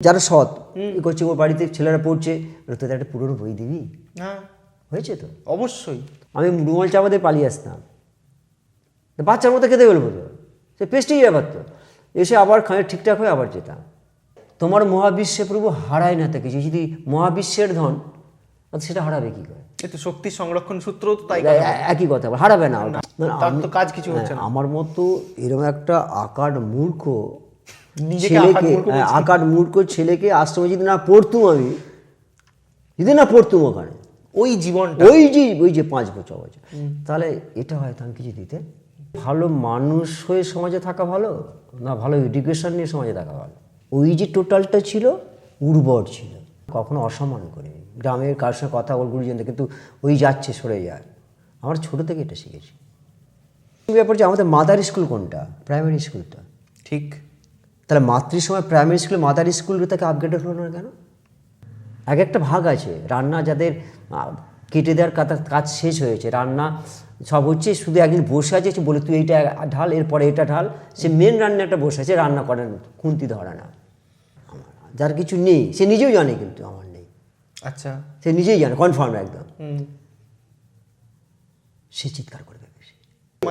যারা সৎ করছে, ওর বাড়িতে ছেলেরা পড়ছে, তোদের একটা পুরোনো বই দিবি। হ্যাঁ, হয়েছে তো অবশ্যই। আমি রুমাল চাপাতে পালিয়ে আসতাম, বাচ্চার মতো খেতে বলবো তো, সে পেস্টেই ব্যাপার তো, এসে আবার খানে ঠিকঠাক হয়ে আবার যেতাম। তোমার মহাবিশ্বে প্রভু হারায় না তো কিছু, যদি মহাবিশ্বের ধন সেটা হারাবে কি করে? এ তো শক্তি সংরক্ষণ সূত্র তো তাই একই কথা, হারাবে না। তার তো কাজ কিছু হচ্ছে না। আমার মতো এরকম একটা আকার মূর্খ নিজেকে ছেলেকে, আকার মূর্খ ছেলেকে আশ্রমে যদি না পড়তুম, আমি যদি না পড়তুম ওখানে, ওই জীবনটা, ওই যে 5 বছর, তাহলে এটা হয়তো আমি কিছু দিতে। ভালো মানুষ হয়ে সমাজে থাকা ভালো না ভালো এডুকেশন নিয়ে সমাজে থাকা ভালো? ওই যে টোটালটা ছিল উর্বর ছিল, কখনো অসম্মান করিনি। গ্রামের কার সঙ্গে কথা বল গুরুজনদের, কিন্তু ওই যাচ্ছে সরে যায়। আমার ছোটো থেকে এটা শিখেছি। ব্যাপার যে আমাদের মাদার স্কুল কোনটা? প্রাইমারি স্কুলটা। ঠিক। তাহলে মাতৃসময় প্রাইমারি স্কুলে মাদার স্কুল তাকে আপগ্রেডেড হলো না কেন? এক একটা ভাগ আছে, রান্না যাদের কেটে দেওয়ার কাজ শেষ হয়েছে, রান্না সব হচ্ছে, শুধু একদিন বসে আছে, বলে তুই এইটা ঢাল, এরপরে এটা ঢাল, সে মেন রান্নাটা বসে আছে, রান্না করেন, খুন্তি ধরে না। যার কিছু নেই সে নিজেও জানে, কিন্তু আমার নেই। আচ্ছা, সে নিজেই জানে, কনফার্ম একদম। সে চিৎকার করবে বেশি।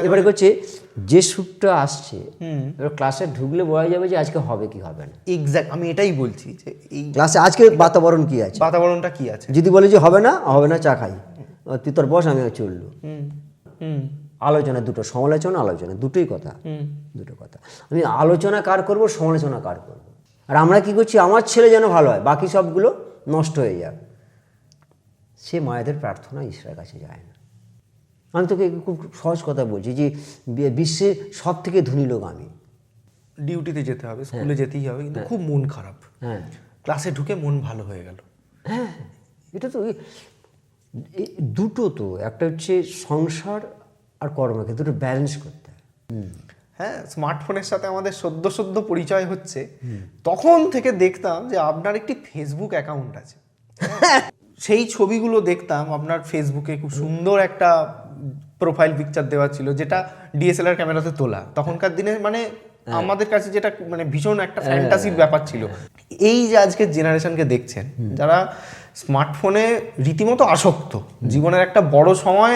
এবারে করছে যে সুরটা আসছে, এবার ক্লাসে ঢুকলে বোঝা যাবে যে আজকে হবে কি হবে না। এক্স্যাক্ট, আমি এটাই বলছি যে এই ক্লাসে আজকে বাতাবরণ কি আছে, বাতাবরণটা কি আছে। যদি বলে যে হবে না চা খাই, তুই তোর বস, আমি চললু। আলোচনা দুটো, সমালোচনা আলোচনা দুটোই কথা, দুটো কথা। আমি আলোচনা কার করব, সমালোচনা কার করব? আর আমরা কি করছি, আমার ছেলে যেন ভালো হয়, বাকি সবগুলো নষ্ট হয়ে যাক। সে মায়েদের প্রার্থনা ঈশ্বরের কাছে যায় না। আমি তোকে খুব সহজ কথা বলছি যে বিশ্বের সব থেকে ধনী লোক আমি। ডিউটিতে যেতে হবে, স্কুলে যেতেই হবে, কিন্তু খুব মন খারাপ। হ্যাঁ, ক্লাসে ঢুকে মন ভালো হয়ে গেল। হ্যাঁ, এটা তো দুটো তো, একটা হচ্ছে সংসার আর কর্মকে, দুটো ব্যালেন্স করতে হয়। হ্যাঁ, স্মার্টফোনের সাথে আমাদের সদ্য পরিচয় হচ্ছে, তখন থেকে দেখতাম যে আপনার একটি ফেসবুক অ্যাকাউন্ট আছে। সেই ছবিগুলো দেখতাম আপনার ফেসবুকে, খুব সুন্দর একটা প্রোফাইল পিকচার দেওয়া ছিল, যেটা ডিএসএলআর ক্যামেরাতে তোলা। তখনকার দিনে মানে আমাদের কাছে যেটা মানে ভীষণ একটা ফ্যান্টাসির ব্যাপার ছিল। এই যে আজকের জেনারেশনকে দেখছেন, যারা স্মার্টফোনে রীতিমতো আসক্ত, জীবনের একটা বড় সময়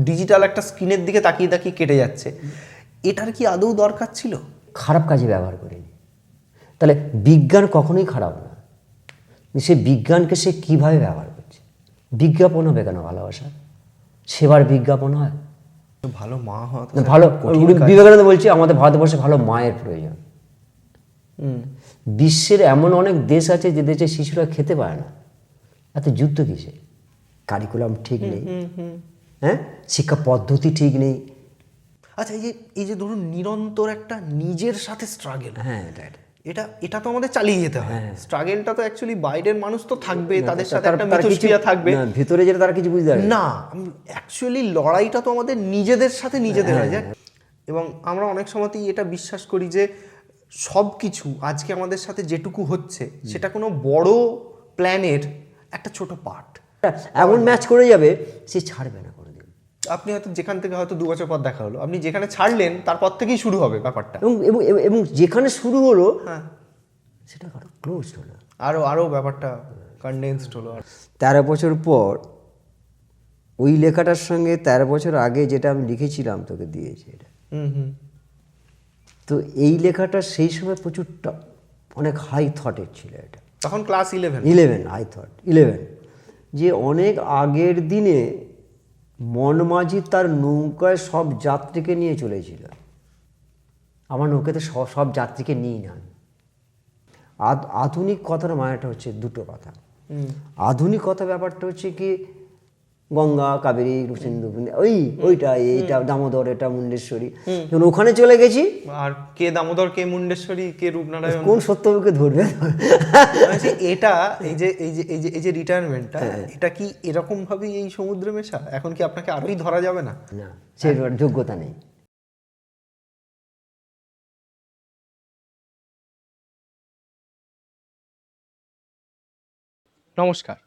ডিজিটাল একটা স্ক্রিনের দিকে তাকিয়ে তাকিয়ে কেটে যাচ্ছে, এটার কি আদৌ দরকার ছিল? খারাপ কাজে ব্যবহার করিনি। তাহলে বিজ্ঞান কখনোই খারাপ না, সে বিজ্ঞানকে সে কীভাবে ব্যবহার করছে। বিজ্ঞাপন হবে কেন ভালোবাসা? সেবার বিজ্ঞাপন হয় ভালো মা হওয়া ভালো। বিবেকানন্দ বলছে আমাদের ভারতবর্ষে ভালো মায়ের প্রয়োজন। বিশ্বের এমন অনেক দেশ আছে যে দেশে শিশুরা খেতে পারে না, এত যুদ্ধ কিসে? কারিকুলাম ঠিক নেই, হ্যাঁ, শিক্ষা পদ্ধতি ঠিক নেই। আচ্ছা, এই যে ধরুন নিরন্তর একটা নিজের সাথে স্ট্রাগল, হ্যাঁ, এটা তো আমাদের চালিয়ে যেতে হয়। স্ট্রাগলটা তো অ্যাকচুয়ালি বাইরের মানুষ তো থাকবে, তাদের সাথে একটা মিথস্ক্রিয়া থাকবে, ভিতরে যেটা তারা কিছু বুঝতে পারে না। অ্যাকচুয়ালি লড়াইটা তো আমাদের নিজেদের সাথে নিজেদের হয় যায়। এবং আমরা অনেক সময়তেই এটা বিশ্বাস করি যে সব কিছু আজকে আমাদের সাথে যেটুকু হচ্ছে, সেটা কোনো বড় প্ল্যানের একটা ছোট পার্ট। এমন ম্যাচ করে যাবে, সে ছাড়বে না কোনোদিন। আপনি হয়তো যেখান থেকে হয়তো 2 বছর পর দেখা হলো, আপনি যেখানে ছাড়লেন তারপর থেকেই শুরু হবে ব্যাপারটা। এবং যেখানে শুরু হলো, হ্যাঁ, সেটা আরো ক্লোজ হলো, আরো ব্যাপারটা কনডেন্সড হলো। 13 বছর পর ওই লেখাটার সঙ্গে 13 বছর আগে যেটা আমি লিখেছিলাম তোকে দিয়েছি এটা। তো এই লেখাটা সেই সময় প্রচুর অনেক হাই থটের ছিল। এটা তখন ক্লাস 11 হাই থট 11, যে অনেক আগের দিনে মনমাঝি তার নৌকায় সব যাত্রীকে নিয়ে চলেছিল। আমার নৌকাতে সব যাত্রীকে নিই না। আধুনিক কথার মায়াটা হচ্ছে দুটো কথা। আধুনিকতা ব্যাপারটা হচ্ছে কি, গঙ্গা কাবেরী সিন্ধু, ওইটা এইটা দামোদর, এটা মুন্ডেশ্বরী। যখন ওখানে চলে গেছি, আর কে দামোদর, কে মুন্ডেশ্বরী, কে রূপনারায়ণ, কোন সত্যকে ধরবে? এটা এই যে রিটায়ারমেন্টটা, এটা কি এরকম ভাবেই এই সমুদ্রে মেশা? এখন কি আপনাকে আরোই ধরা যাবে না? না, সে যোগ্যতা নেই। নমস্কার,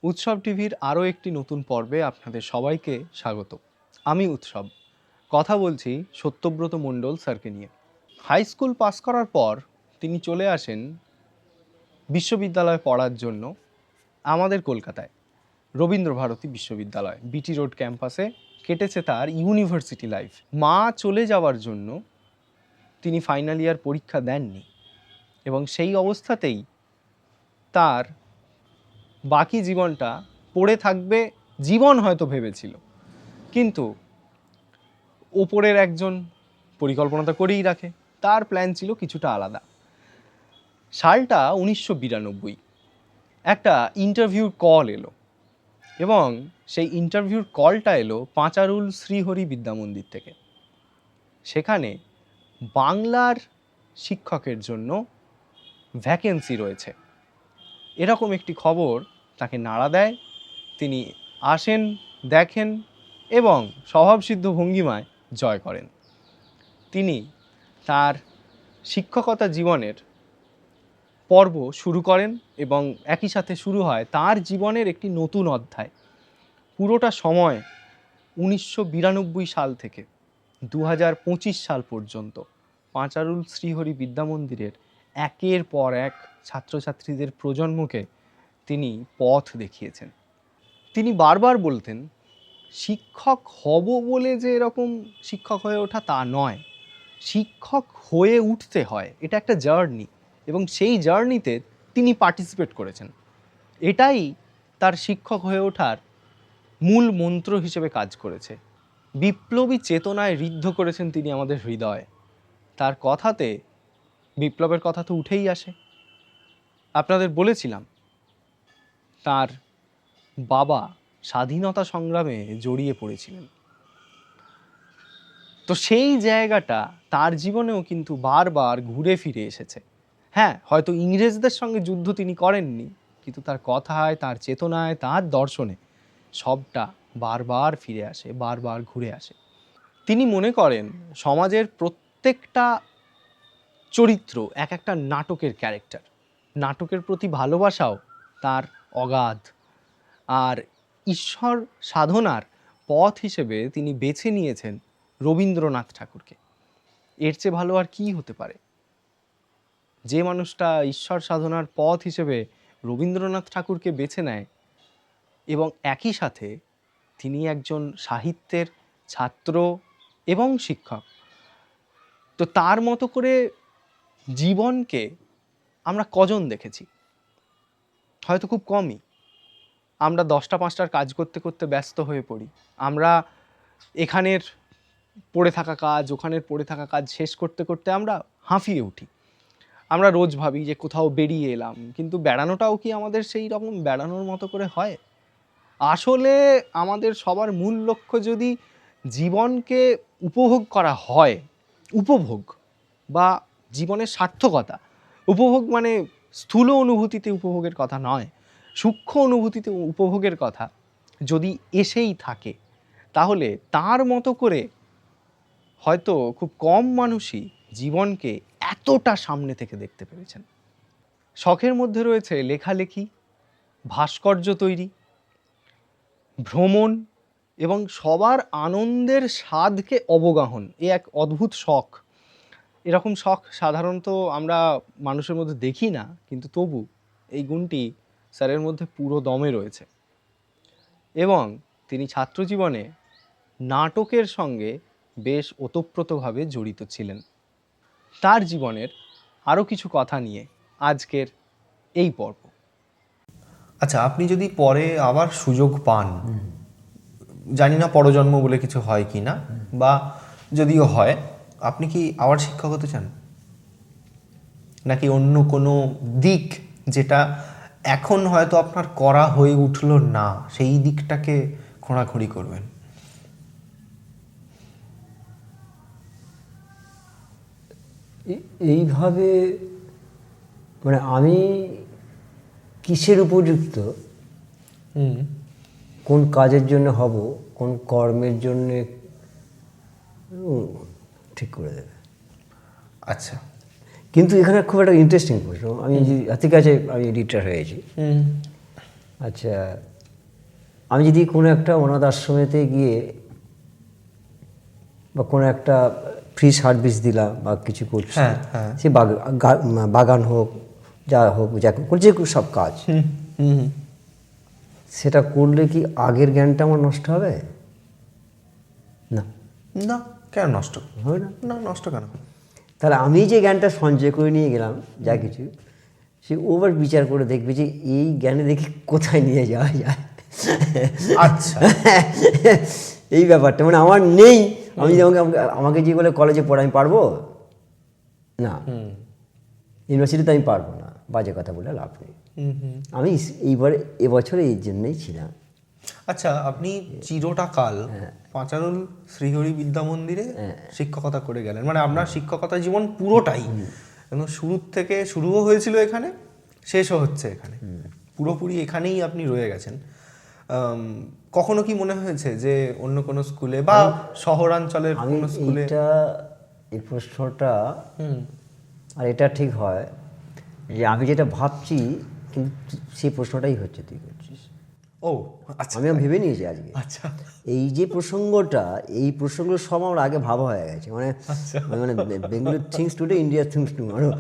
উৎসব টিভির আরও একটি নতুন পর্বে আপনাদের সবাইকে স্বাগত। আমি উৎসব, কথা বলছি সত্যব্রত মণ্ডল স্যারকে নিয়ে। হাই স্কুল পাস করার পর তিনি চলে আসেন বিশ্ববিদ্যালয়ে পড়ার জন্য আমাদের কলকাতায় রবীন্দ্রভারতী বিশ্ববিদ্যালয় বিটি রোড ক্যাম্পাসে কেটেছে তার ইউনিভার্সিটি লাইফ। মা চলে যাওয়ার জন্য তিনি ফাইনাল ইয়ার পরীক্ষা দেননি এবং সেই অবস্থাতেই তার বাকি জীবনটা পড়ে থাকবে জীবন হয়তো ভেবেছিল, কিন্তু ওপরের একজন পরিকল্পনাটা করেই রাখে, তার প্ল্যান ছিল কিছুটা আলাদা। সালটা 1992। একটা ইন্টারভিউর কল এলো এবং সেই ইন্টারভিউর কলটা এলো পাঁচারুল শ্রীহরি বিদ্যামন্দির থেকে। সেখানে বাংলার শিক্ষকের জন্য ভ্যাকেন্সি রয়েছে এরকম একটি খবর তাকে নাড়া দেয়। তিনি আসেন, দেখেন এবং স্বভাবসিদ্ধ ভঙ্গিমায় জয় করেন। তিনি তার শিক্ষকতা জীবনের পর্ব শুরু করেন এবং একই সাথে শুরু হয় তার জীবনের একটি নতুন অধ্যায়। পুরোটা সময় 1992 সাল থেকে 2025 সাল পর্যন্ত পাঁচারুল শ্রীহরি বিদ্যামন্দিরের একের পর এক ছাত্রছাত্রীদের প্রজন্মকে তিনি পথ দেখিয়েছেন। তিনি বারবার বলতেন, শিক্ষক হব বলে যে এরকম শিক্ষক হয়ে ওঠা তা নয়, শিক্ষক হয়ে উঠতে হয়, এটা একটা জার্নি এবং সেই জার্নিতে তিনি পার্টিসিপেট করেছেন। এটাই তার শিক্ষক হয়ে ওঠার মূল মন্ত্র হিসেবে কাজ করেছে। বিপ্লবী চেতনায় ঋদ্ধ করেছেন তিনি আমাদের হৃদয়। তার কথাতে বিপ্লবের কথা তো উঠেই আসে। আপনাদের বলেছিলাম তার বাবা স্বাধীনতা সংগ্রামে জড়িয়ে পড়েছিলেন, তো সেই জায়গাটা তার জীবনেও কিন্তু বারবার ঘুরে ফিরে এসেছে। হ্যাঁ, হয়তো ইংরেজদের সঙ্গে যুদ্ধ তিনি করেননি, কিন্তু তার কথায়, তার চেতনায়, তার দর্শনে সবটা বারবার ফিরে আসে, বারবার ঘুরে আসে। তিনি মনে করেন সমাজের প্রত্যেকটা চরিত্র এক একটা নাটকের ক্যারেক্টার। নাটকের প্রতি ভালোবাসাও তার অগাধ। আর ঈশ্বর সাধনার পথ হিসেবে তিনি বেছে নিয়েছেন রবীন্দ্রনাথ ঠাকুরকে। এর চেয়ে ভালো আর কী হতে পারে? যে মানুষটা ঈশ্বর সাধনার পথ হিসেবে রবীন্দ্রনাথ ঠাকুরকে বেছে নেয় এবং একই সাথে তিনি একজন সাহিত্যের ছাত্র এবং শিক্ষক, তো তার মতো করে জীবনকে আমরা কজন দেখেছি? হয়তো খুব কমই। আমরা 10টা 5টার কাজ করতে করতে ব্যস্ত হয়ে পড়ি। আমরা এখানের পড়ে থাকা কাজ, ওখানের পড়ে থাকা কাজ শেষ করতে করতে আমরা হাঁফিয়ে উঠি। আমরা রোজ ভাবি যে কোথাও বেরিয়ে এলাম, কিন্তু বেড়ানোটাও কি আমাদের সেই রকম বেড়ানোর মতো করে হয়? আসলে আমাদের সবার মূল লক্ষ্য যদি জীবনকে উপভোগ করা হয়, উপভোগ বা জীবনের সার্থকতা, উপভোগ মানে স্থূল অনুভূতিতে উপভোগের কথা নয়, সূক্ষ্ম অনুভূতিতে উপভোগের কথা যদি এসেই থাকে, তাহলে তার মতো করে হয়তো খুব কম মানুষই জীবনকে এতটা সামনে থেকে দেখতে পেরেছেন। শখের মধ্যে রয়েছে লেখালেখি, ভাস্কর্য তৈরি, ভ্রমণ এবং সবার আনন্দের স্বাদকে অবগাহন। এ এক অদ্ভুত শখ। এরকম শখ সাধারণত আমরা মানুষের মধ্যে দেখি না, কিন্তু তবু এই গুণটি স্যারের মধ্যে পুরো দমে রয়েছে। এবং তিনি ছাত্রজীবনে নাটকের সঙ্গে বেশ ওতপ্রোতভাবে জড়িত ছিলেন। তার জীবনের আরও কিছু কথা নিয়ে আজকের এই পর্ব। আচ্ছা, আপনি যদি পরে আবার সুযোগ পান, জানি না পরজন্ম বলে কিছু হয় কি না, বা যদিও হয়, আপনি কি আবার শিক্ষক হতে চান? নাকি অন্য কোনো দিক যেটা এখন হয়তো আপনার করা হয়ে উঠলো না, সেই দিকটাকে খোঁড়াখুঁড়ি করবেন? এইভাবে মানে আমি কিসের উপযুক্ত, কোন কাজের জন্য হব, কোন কর্মের জন্য ঠিক করে দেবে। আচ্ছা, কিন্তু এখানে খুব একটা ইন্টারেস্টিং প্রশ্ন। আমি ঠিক আছে, আমি রিটায়ার হয়েছি। আচ্ছা, আমি যদি কোনো একটা অনাথ আশ্রমেতে গিয়ে বা কোনো একটা ফ্রি সার্ভিস দিলাম বা কিছু করছি, সে বাগান হোক যা হোক যা করছে সব কাজ, সেটা করলে কি আগের জ্ঞানটা আমার নষ্ট হবে? না, না, কেন নষ্ট হবে না। না, নষ্ট কেন? তাহলে আমি যে জ্ঞানটা সঞ্চয় করে নিয়ে গেলাম যা কিছু, সে ওভার বিচার করে দেখবে যে এই জ্ঞানে দেখি কোথায় নিয়ে যাওয়া যায়। আচ্ছা, এই ব্যাপারটা মানে আমার নেই। আমি যেমন আমাকে যে বলে কলেজে পড়া আমি পারবো না, ইউনিভার্সিটিতে আমি পারবো না, বাজে কথা বলে লাভ নেই। আমি এবছরে এই জন্যই ছিলাম। আচ্ছা, আপনি চিরটা কাল পাঁচারুল শ্রীহরি বিদ্যা মন্দিরে শিক্ষকতা করে গেলেন, মানে আপনার শিক্ষকতা জীবন পুরোটাই শুরুর থেকে শুরুও হয়েছিল এখানে, শেষও হচ্ছে এখানে, পুরোপুরি এখানেই আপনি রয়ে গেছেন। কখনো কি মনে হয়েছে যে অন্য কোনো স্কুলে বা শহরাঞ্চলের কোনো স্কুলে? এই প্রশ্নটা আর এটা ঠিক হয় যে আমি যেটা ভাবছি কিন্তু সেই প্রশ্নটাই হচ্ছে তুই করছিস। ও আচ্ছা, আমি ভেবে নিয়েছি আজকে। আচ্ছা, এই যে প্রসঙ্গটা, এই প্রসঙ্গের সব আমার আগে ভাবা হয়ে গেছে, মানে মানে Bengali things today India things tomorrow.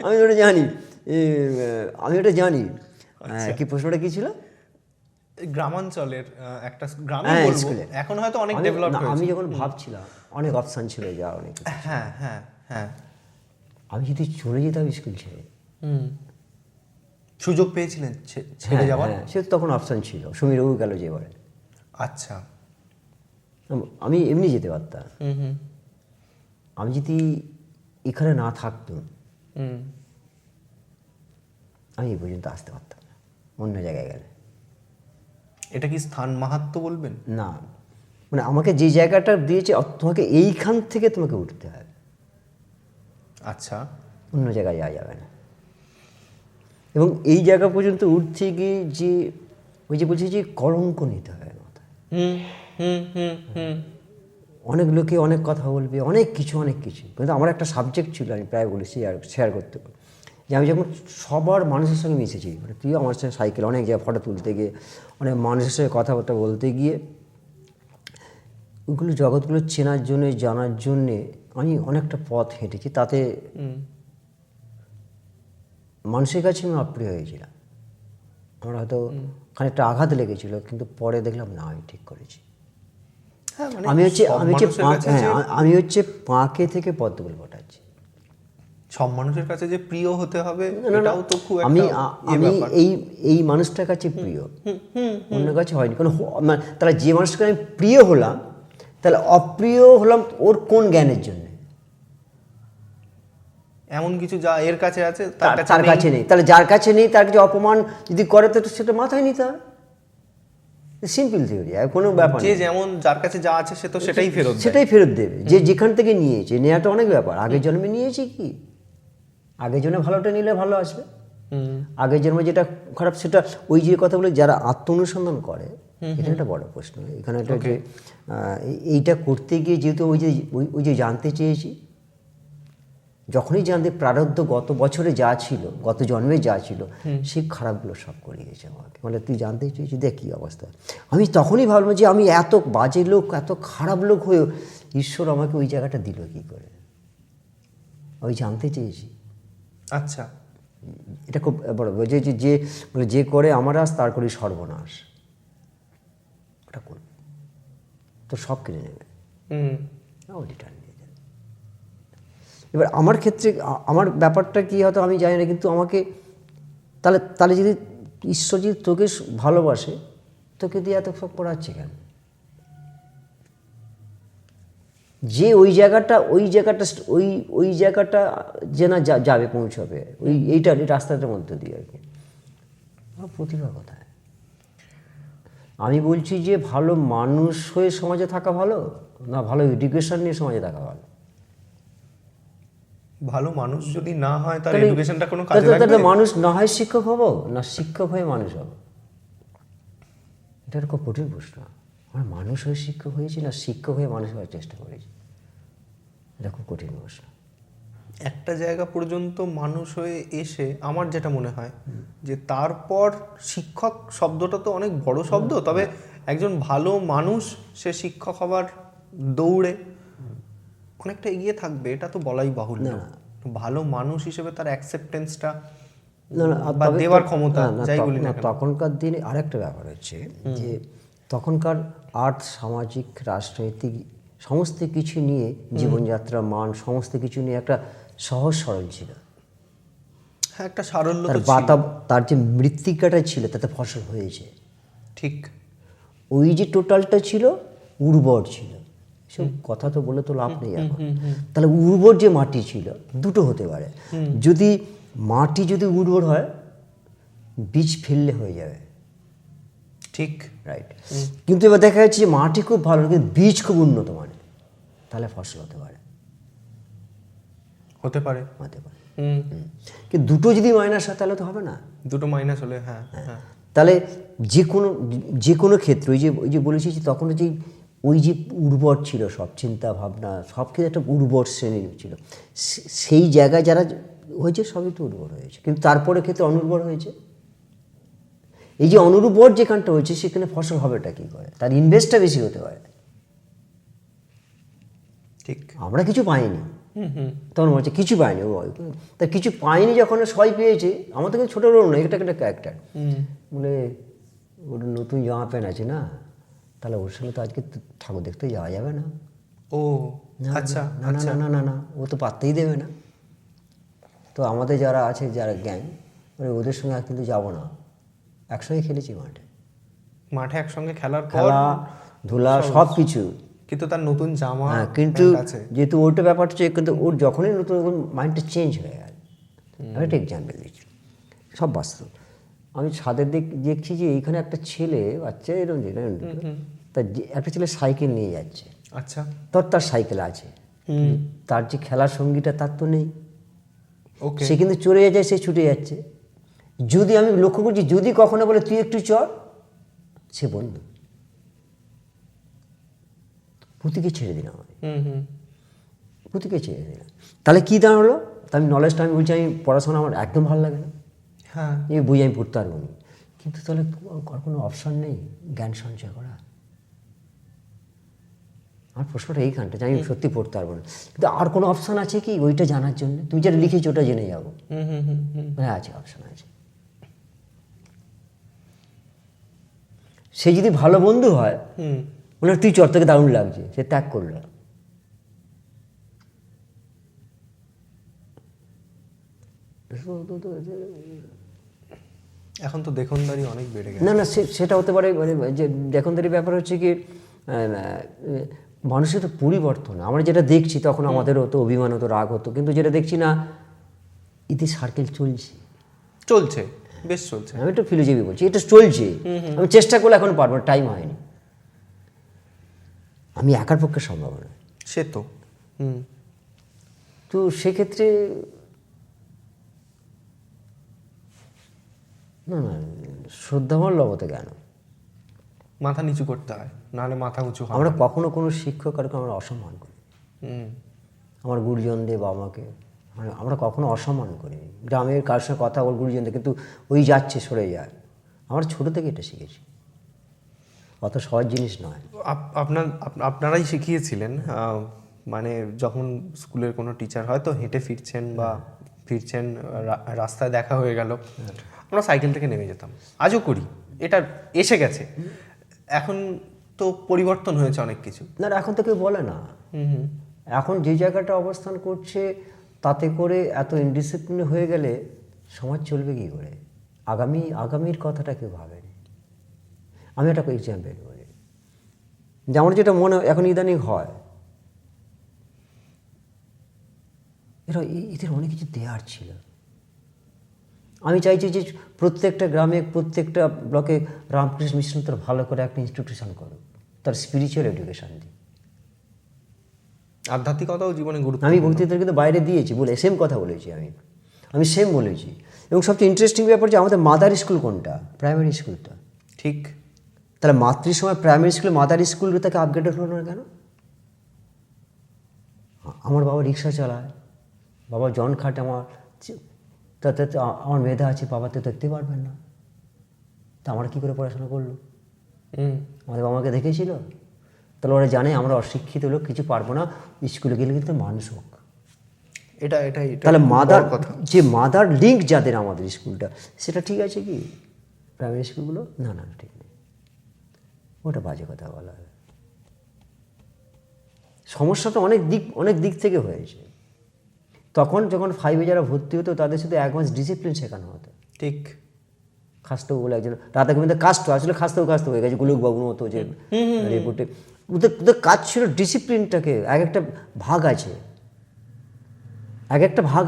আমি ওটা জানি, আমি ওটা জানি। কি প্রশ্নটা কি ছিল? গ্রামাঞ্চলের একটা গ্রামে হ্যাঁ, বলবো, স্কুলে। এখন হয়তো অনেক ডেভেলপ হয়েছে। আমি যখন ভাবছিলাম অনেক অপশান ছিল, যা অনেক, হ্যাঁ হ্যাঁ হ্যাঁ, আমি যদি চলে যেতাম স্কুল ছেড়ে, সুযোগ পেয়েছিলেন ছেড়ে যাওয়ার? সে তখন অপশান ছিল, সমীরবাবু গেল যে এবারে, আচ্ছা, আমি এমনি যেতে পারতাম। আমি যদি এখানে না থাকতাম আমি এই পর্যন্ত আসতে পারতাম না, অন্য জায়গায় গেলে। এটা কি স্থান মাহাত্ম্য বলবেন? না, মানে আমাকে যে জায়গাটা দিয়েছে তোমাকে এইখান থেকে তোমাকে উঠতে হবে, আচ্ছা, অন্য জায়গায় যাওয়া যাবে না। এবং এই জায়গা পর্যন্ত উঠতে গিয়ে যে ওই যে বলছি যে কলঙ্ক নিতে হবে মাথায়। অনেক লোকে অনেক কথা বলবে, অনেক কিছু, কিন্তু আমার একটা সাবজেক্ট ছিল, আমি প্রায় বলি শেয়ার করতে পারি, যে আমি যখন সবার মানুষের সঙ্গে মিশেছি, মানে তুইও আমার সঙ্গে সাইকেল অনেক জায়গায় ফটো তুলতে গিয়ে, অনেক মানুষের সঙ্গে কথাবার্তা বলতে গিয়ে, ওইগুলো জগৎগুলো চেনার জন্যে, জানার জন্যে আমি অনেকটা পথ হেঁটেছি। তাতে মানুষের কাছে আমি অপ্রিয় হয়েছিলাম, আমার হয়তো খানিকটা আঘাত লেগেছিল, কিন্তু পরে দেখলাম না, আমি ঠিক করেছি। আমি হচ্ছে পাঁকে থেকে পদ্মফুল ফোটাচ্ছি। সব মানুষের কাছে যে প্রিয় হতে হবে এটাও তো খুব আমি এই মানুষটার কাছে প্রিয়, অন্য কাছে হয়নি। কারণ তাহলে যে মানুষটাকে আমি প্রিয় হলাম, তাহলে অপ্রিয় হলাম ওর কোন জ্ঞানের জন্য? এমন কিছু যা এর কাছে আছে তার কাছে নেই। তাহলে যার কাছে নেই তার কাছে অপমান যদি করে তো সেটা মাথায় নিতে হবে। সিম্পল থিওরি, আর কোনো ব্যাপার যে যেমন যার কাছে যা আছে সে তো সেটাই ফেরত দেবে। যে যেখান থেকে নিয়েছে, নেওয়াটা অনেক ব্যাপার। আগের জন্মে নিয়েছি কি, আগের জন্মে ভালোটা নিলে ভালো আসবে, আগের জন্মে যেটা খারাপ সেটা, ওই যে কথা বলে যারা আত্ম অনুসন্ধান করে, এটা একটা বড় প্রশ্ন এখানে। একটা যে এইটা করতে গিয়ে যেহেতু ওই যে জানতে চেয়েছি, যখনই জানতে প্রারব্ধ গত বছরে যা ছিল, গত জন্মে যা ছিল, সেই খারাপগুলো সব করে গেছে আমাকে। মানে তুই জানতে চেয়েছি, দেখ কী অবস্থা। আমি তখনই ভাবলাম যে আমি এত বাজে লোক, এত খারাপ লোক হয়েও ঈশ্বর আমাকে ওই জায়গাটা দিল কী করে? ওই জানতে চেয়েছি। আচ্ছা, এটা খুব বড় যে করে আমার আস তার করি সর্বনাশ, ওটা করবে তো সব কিনে নেবে, ও রিটার্ন নিয়ে যাবে। এবার আমার ক্ষেত্রে আমার ব্যাপারটা কী হয়তো আমি জানি না, কিন্তু আমাকে তাহলে যদি ঈশ্বর যদি তোকে ভালোবাসে, তোকে দিয়ে এত সব পড়াচ্ছে কেন? যে ওই জায়গাটা যে না যাবে, পৌঁছবে, এই রাস্তাটার মধ্যে দিয়ে আর কি। প্রতিভা কোথায়? আমি বলছি যে ভালো মানুষ হয়ে সমাজে থাকা ভালো, না ভালো এডুকেশন নিয়ে সমাজে থাকা ভালো? ভালো মানুষ যদি না হয় তাহলে এডুকেশনটা কোনো কাজে লাগবে? তাহলে মানুষ না হয় শিক্ষক হব, না শিক্ষক হয়ে মানুষ হব? এটা খুব কঠিন প্রশ্ন। আমরা মানুষ হয়ে শিক্ষক হয়েছি, না শিক্ষক হয়ে মানুষ হওয়ার চেষ্টা করেছি? এটা খুব কঠিন প্রশ্ন। একটা জায়গা পর্যন্ত মানুষ হয়ে এসে আমার যেটা মনে হয় যে তারপর শিক্ষক শব্দটা তো অনেক বড় শব্দ, তবে একজন ভালো মানুষ সে শিক্ষক হবার দৌড়ে অনেকটা এগিয়ে থাকবে, এটা তো বলাই বাহুল্য। না, ভালো মানুষ হিসেবে তার অ্যাকসেপ্টেন্সটা না না বা তবে দেওয়ার তো- ক্ষমতা না, যাই তখন- বলি না না, কেন। তখনকার দিনে আরেকটা ব্যাপার হচ্ছে যে তখনকার আর্থ সামাজিক রাজনৈতিক সমস্ত কিছু নিয়ে জীবনযাত্রার মান সমস্ত কিছু নিয়ে একটা সহজ সরল ছিল। হ্যাঁ, একটা সারল্য তার তো ছিল। তার যে মৃত্তিকাটা ছিল তাতে ফসল হয়েছে, ঠিক। ওই যে টোটালটা ছিল উর্বর ছিল। সব কথা তো বলে তো লাভ নেই এখন। তাহলে উর্বর যে মাটি ছিল দুটো হতে পারে, যদি মাটি যদি উর্বর হয় বীজ ফেললে হয়ে যাবে, ঠিক। রাইট। কিন্তু এবার দেখা যাচ্ছে যে মাটি খুব ভালো কিন্তু বীজ খুব উন্নত মানের, তাহলে ফসল হতে পারে, হতে পারে। হতে পারে। হুম। কিন্তু দুটো যদি মাইনাস হয় তাহলে তো হবে না। দুটো মাইনাস হলে, হ্যাঁ হ্যাঁ। তাহলে যে কোনো ক্ষেত্রে ওই যে বলেছি যে তখন যে ওই যে উর্বর ছিল সব চিন্তা ভাবনা সব কিছু একটা উর্বর শ্রেণী ছিল, সেই জায়গায় যারা হয়েছে সবই তো উর্বর হয়েছে, কিন্তু তারপরে ক্ষেত্রে অনুর্বর হয়েছে। এই যে অনুর্বর যেখানটা হয়েছে সেখানে ফসল হবেটা কী করে, তার ইনভেস্টটা বেশি হতে পারে। ঠিক। আমরা কিছু পাইনি তখন বলছে কিছু পাইনি, তা কিছু পাইনি যখন সবাই পেয়েছে, আমাদের কিন্তু ছোটো রোল নয়, এটা একটা ক্যারেক্টার। বলে ওর নতুন জামা প্যান্ট আছে না, তাহলে ওর সঙ্গে তো আজকে ঠাকুর দেখতে যাওয়া যাবে না। ও না, আচ্ছা না না না না না না, ও তো পাত্তেই দেবে না। তো আমাদের যারা আছে যারা গ্যাং, ওদের সঙ্গে আর কিন্তু যাবো না, একসঙ্গে খেলেছি মাঠে, মাঠে একসঙ্গে খেলার পর খেলা ধুলা সব কিছু। কিন্তু তার নতুন জামা হ্যাঁ, কিন্তু প্যান্ট আছে। যেহেতু ওইটা ব্যাপারটা হচ্ছে, কিন্তু ওর যখনই নতুন মাইন্ডটা চেঞ্জ হয়ে গেল। আমি একটা এক্সাম্পল দিচ্ছি, সব বাস্তব। আমি ছাদের দেখছি যে এইখানে একটা ছেলে বাচ্চা এরকম তার একটা ছেলে সাইকেল নিয়ে যাচ্ছে, আচ্ছা। তার সাইকেল আছে, তার যে খেলার সঙ্গীটা তার তো নেই, ওকে। সে কিন্তু চলে যাচ্ছে, সে ছুটে যাচ্ছে। যদি আমি লক্ষ্য করছি যদি কখনো বলে তুই একটু চল, সে বন্ধু পুঁতিকে ছেড়ে দিলাম, আমি পুঁতিকে ছেড়ে দিলাম। তাহলে কী দাঁড়ালো, তা আমি নলেজটা আমি বলছি আমি পড়াশোনা আমার একদম ভালো লাগে না, হ্যাঁ। এই বই আমি পড়তে পারবো না, কিন্তু তাহলে আর কোনো অপশান নেই জ্ঞান সঞ্চয় করা। আমার প্রশ্নটা এইখানটা যে আমি সত্যি পড়তে পারবো না, কিন্তু আর কোনো অপশান আছে কি ওইটা জানার জন্য? তুমি যেটা লিখেছো ওটা জেনে যাবো, হ্যাঁ আছে, অপশান আছে। সে যদি ভালো বন্ধু হয়, বলে তুই চর থেকে দারুণ লাগছে, সে ত্যাগ করলো। এখন তো দেখনদারি অনেক বেড়ে গেছে। না না, সেটা হতে পারে, মানে যে দেখনদারি ব্যাপার হচ্ছে কি মানুষের তো পরিবর্তন। আমরা যেটা দেখছি তখন আমাদের হতো অভিমান হতো, রাগ হতো, কিন্তু যেটা দেখছি না ইতি সার্কেল চলছে, চলছে, বেশ চলছে। আমি একটু ফিলোসফি বলছি, এটা চলছে। আমি চেষ্টা করলে এখন পারবো, টাইম হয়নি, আমি একার পক্ষে সম্ভব নয়। সে তো তো সেক্ষেত্রে না না, শ্রদ্ধাবান লবতে কেন, মাথা নিচু করতে হয়, নাহলে মাথা উঁচু হয়। আমরা কখনো কোনো শিক্ষক আর আমরা অসম্মান করি, হুম। আমার গুরুজনদের বাবা মাকে আমরা কখনো অসম্মান করি। গ্রামের কার সঙ্গে কথা বল গুরুজনদের, কিন্তু ওই যাচ্ছে সরে যায়। আমরা ছোটো থেকে এটা শিখেছি, অত সহজ জিনিস নয়। আপনারাই শিখিয়েছিলেন, মানে যখন স্কুলের কোনো টিচার হয়তো হেঁটে ফিরছেন বা ফিরছেন, রাস্তায় দেখা হয়ে গেল, আমরা সাইকেল থেকে নেমে যেতাম, আজও করি, এটা এসে গেছে। এখন তো পরিবর্তন হয়েছে অনেক কিছু। না এখন তো কেউ বলে না, এখন যে জায়গাটা অবস্থান করছে তাতে করে এত ইনডিসিপ্লিন হয়ে গেলে সমাজ চলবে কী করে, আগামীর কথাটা কেউ ভাবেনি। আমি একটা এক্সাম্পল বলি, যেমন যেটা মনে এখন ইদানিং হয়, এদের অনেক কিছু দেওয়ার ছিল। আমি চাইছি যে প্রত্যেকটা গ্রামে প্রত্যেকটা ব্লকে রামকৃষ্ণ মিশন তার ভালো করে একটা ইনস্টিটিউশন করুক, তার স্পিরিচুয়াল এডুকেশন দিই। আধ্যাত্মিকতাও জীবনে গুরুত্ব। আমি বক্তৃতার কিন্তু বাইরে দিয়েছি, বলে সেম কথা বলেছি, আমি সেম বলেছি। এবং সবচেয়ে ইন্টারেস্টিং ব্যাপার যে আমাদের মাদার স্কুল কোনটা, প্রাইমারি স্কুলটা। ঠিক। তাহলে মাতৃসময় প্রাইমারি স্কুলে মাদার স্কুল তাকে আপগ্রেডেড হলো না কেন? আমার বাবা রিক্সা চালায়, বাবা জন খাটে, তাতে আমার মেধা আছে, বাবা তো দেখতে পারবেন না, তা আমরা কী করে পড়াশোনা করলো? আমাদের বাবাকে দেখেছিল? তাহলে ওরা জানে আমরা অশিক্ষিত লোক, কিছু পারবো না, স্কুলে গেলে কিন্তু মানুষ হোক। এটা তাহলে খুব বড় মাদার কথা। যে মাদার লিঙ্ক যাদের আমাদের স্কুলটা, সেটা ঠিক আছে কি প্রাইমারি স্কুলগুলো? না না, ঠিক নেই, ওটা বাজে কথা বলা হয়। সমস্যাটা অনেক দিক থেকে হয়েছে। তখন যখন 5-এ যারা ভর্তি হতো তাদের শুধু অ্যাডভান্স ডিসিপ্লিন শেখানো হতো। ঠিক। খাস্তবাবু বলে একজন, রাধা গোবিন্দ কাস্ট, আসলে খাস্তবাবু হয়ে গেছে গোলকবাবুর মতো, যে রিপোর্টে ওদের কাজ ছিল ডিসিপ্লিনটাকে, এক একটা ভাগ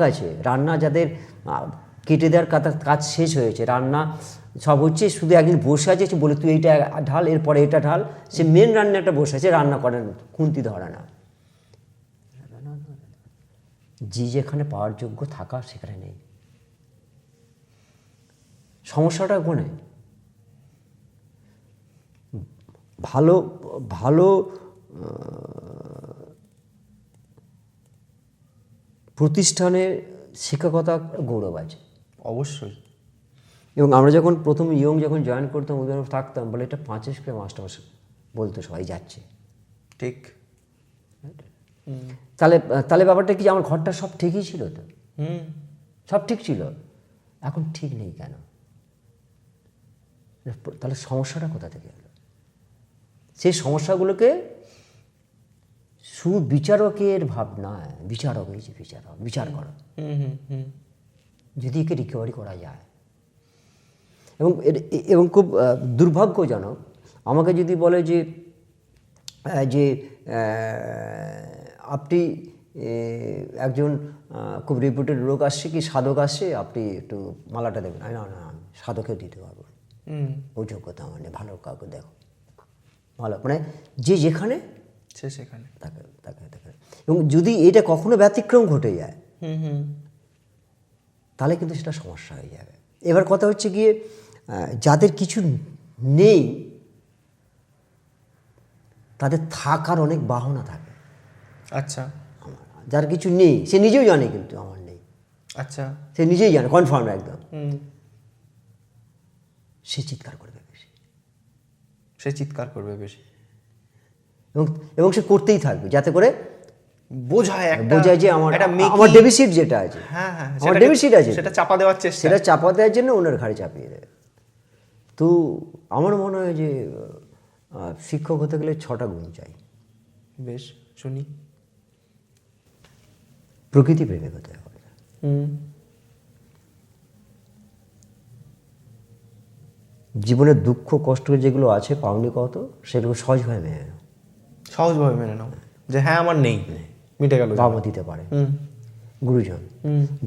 আছে। রান্না যাদের কেটে দেওয়ার কাজ শেষ হয়েছে, রান্না সব হচ্ছে, শুধু একদিন বসে আছে, বলে তুই এইটা ঢাল, এরপরে এটা ঢাল, সে মেন রান্নাটা বসে আছে, রান্না করেন, খুন্তি ধরে না। যেখানে পাওয়ার যোগ্য থাকা সেখানে নেই। সমস্যাটা ওখানে। ভালো প্রতিষ্ঠানের শিক্ষকতা গৌরব আছে অবশ্যই। এবং আমরা যখন প্রথম যখন জয়েন করতাম, ওদের থাকতাম, বলে এটা 5 স্কুলের মাস্টার বলতো, সবাই যাচ্ছে। ঠিক। তাহলে ব্যাপারটা কি, আমার ঘরটা সব ঠিকই ছিল তো, সব ঠিক ছিল, এখন ঠিক নেই কেন? তাহলে সমস্যাটা কোথা থেকে হলো? সেই সমস্যাগুলোকে সুবিচারকের ভাবনায়, বিচার করো, যদি একে রিকভারি করা যায়। এবং খুব দুর্ভাগ্যজনক, আমাকে যদি বলে যে আপনি একজন খুব রিপুটেড লোক আসছে, কি সাধক আসছে, আপনি একটু মালাটা দেবেন, না সাধকেও দিতে পারবো, ওই যোগ্যতা আমার নেই, ভালো কাউকে দেখো ভালো, মানে যে যেখানে সে সেখানে তাকে। এবং যদি এটা কখনো ব্যতিক্রম ঘটে যায়, তাহলে কিন্তু সেটা সমস্যা হয়ে যাবে। এবার কথা হচ্ছে গিয়ে, যাদের কিছু নেই তাদের থাকার অনেক বাহনা থাকে। আচ্ছা। যার কিছু নেই সে নিজেও জানে কিন্তু আমার নেই, আচ্ছা, সে নিজেই জানে, কনফার্ম একদম, সে চিৎকার করবে বেশি, এবং সে করতেই থাকবে, যাতে করে বোঝায় যে আমার ডেবিসিট যেটা আছে, আমার ডেবিসিট আছে, সেটা চাপা দেওয়ার চেষ্টা, সেটা চাপা দেওয়ার জন্য ওনার ঘাড়ে চাপিয়ে দেয়। তো আমার মনে হয় যে শিক্ষক হতে গেলে 6টা গুণ চাই। বেশ, শুনি। প্রকৃতি প্রেমিক হতে হবে, জীবনের দুঃখ কষ্ট যেগুলো আছে, পাওনি কত, সেগুলো সহজভাবে মেনে নাও, যে হ্যাঁ আমার নেই, মিটে গেল। বাবা দিতে পারে, গুরুজন,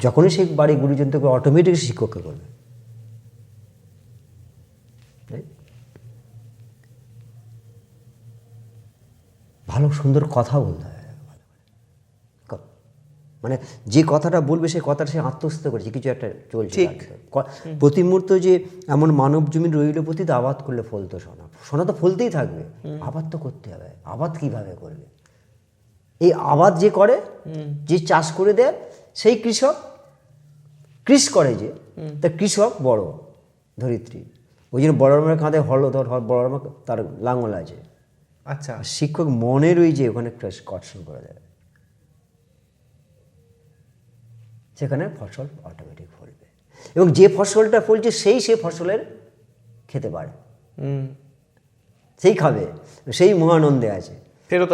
যখনই সেই বাড়ি গুরুজন থেকে অটোমেটিক শিক্ষককে করবে। ভালো সুন্দর কথা বলতে হয়, মানে যে কথাটা বলবে সেই কথাটা সে আত্মস্থ করেছে, কিছু একটা চলছে। প্রতি মুহূর্ত যে এমন মানব জমিন রইল প্রতিতে, আবাদ করলে ফলতো সোনা তো ফলতেই থাকবে, আবাদ তো করতে হবে। আবাদ কিভাবে করবে? এই আবাদ যে করে, যে চাষ করে দেয়, সেই কৃষ করে যে, তা কৃষক বড় ধরিত্রী, ওই জন্য বড় রকমের কাঁধে বড় রকমের তার লাঙল আছে। আচ্ছা, শিক্ষক মনের ওই যে ওখানে কর্ষণ করে দেয়, সেখানে ফসল অটোমেটিক ফলবে, এবং যে ফসলটা ফলছে সে ফসলের খেতে পারে, সেই খাবে, সেই মহানন্দে আছে, ফেরত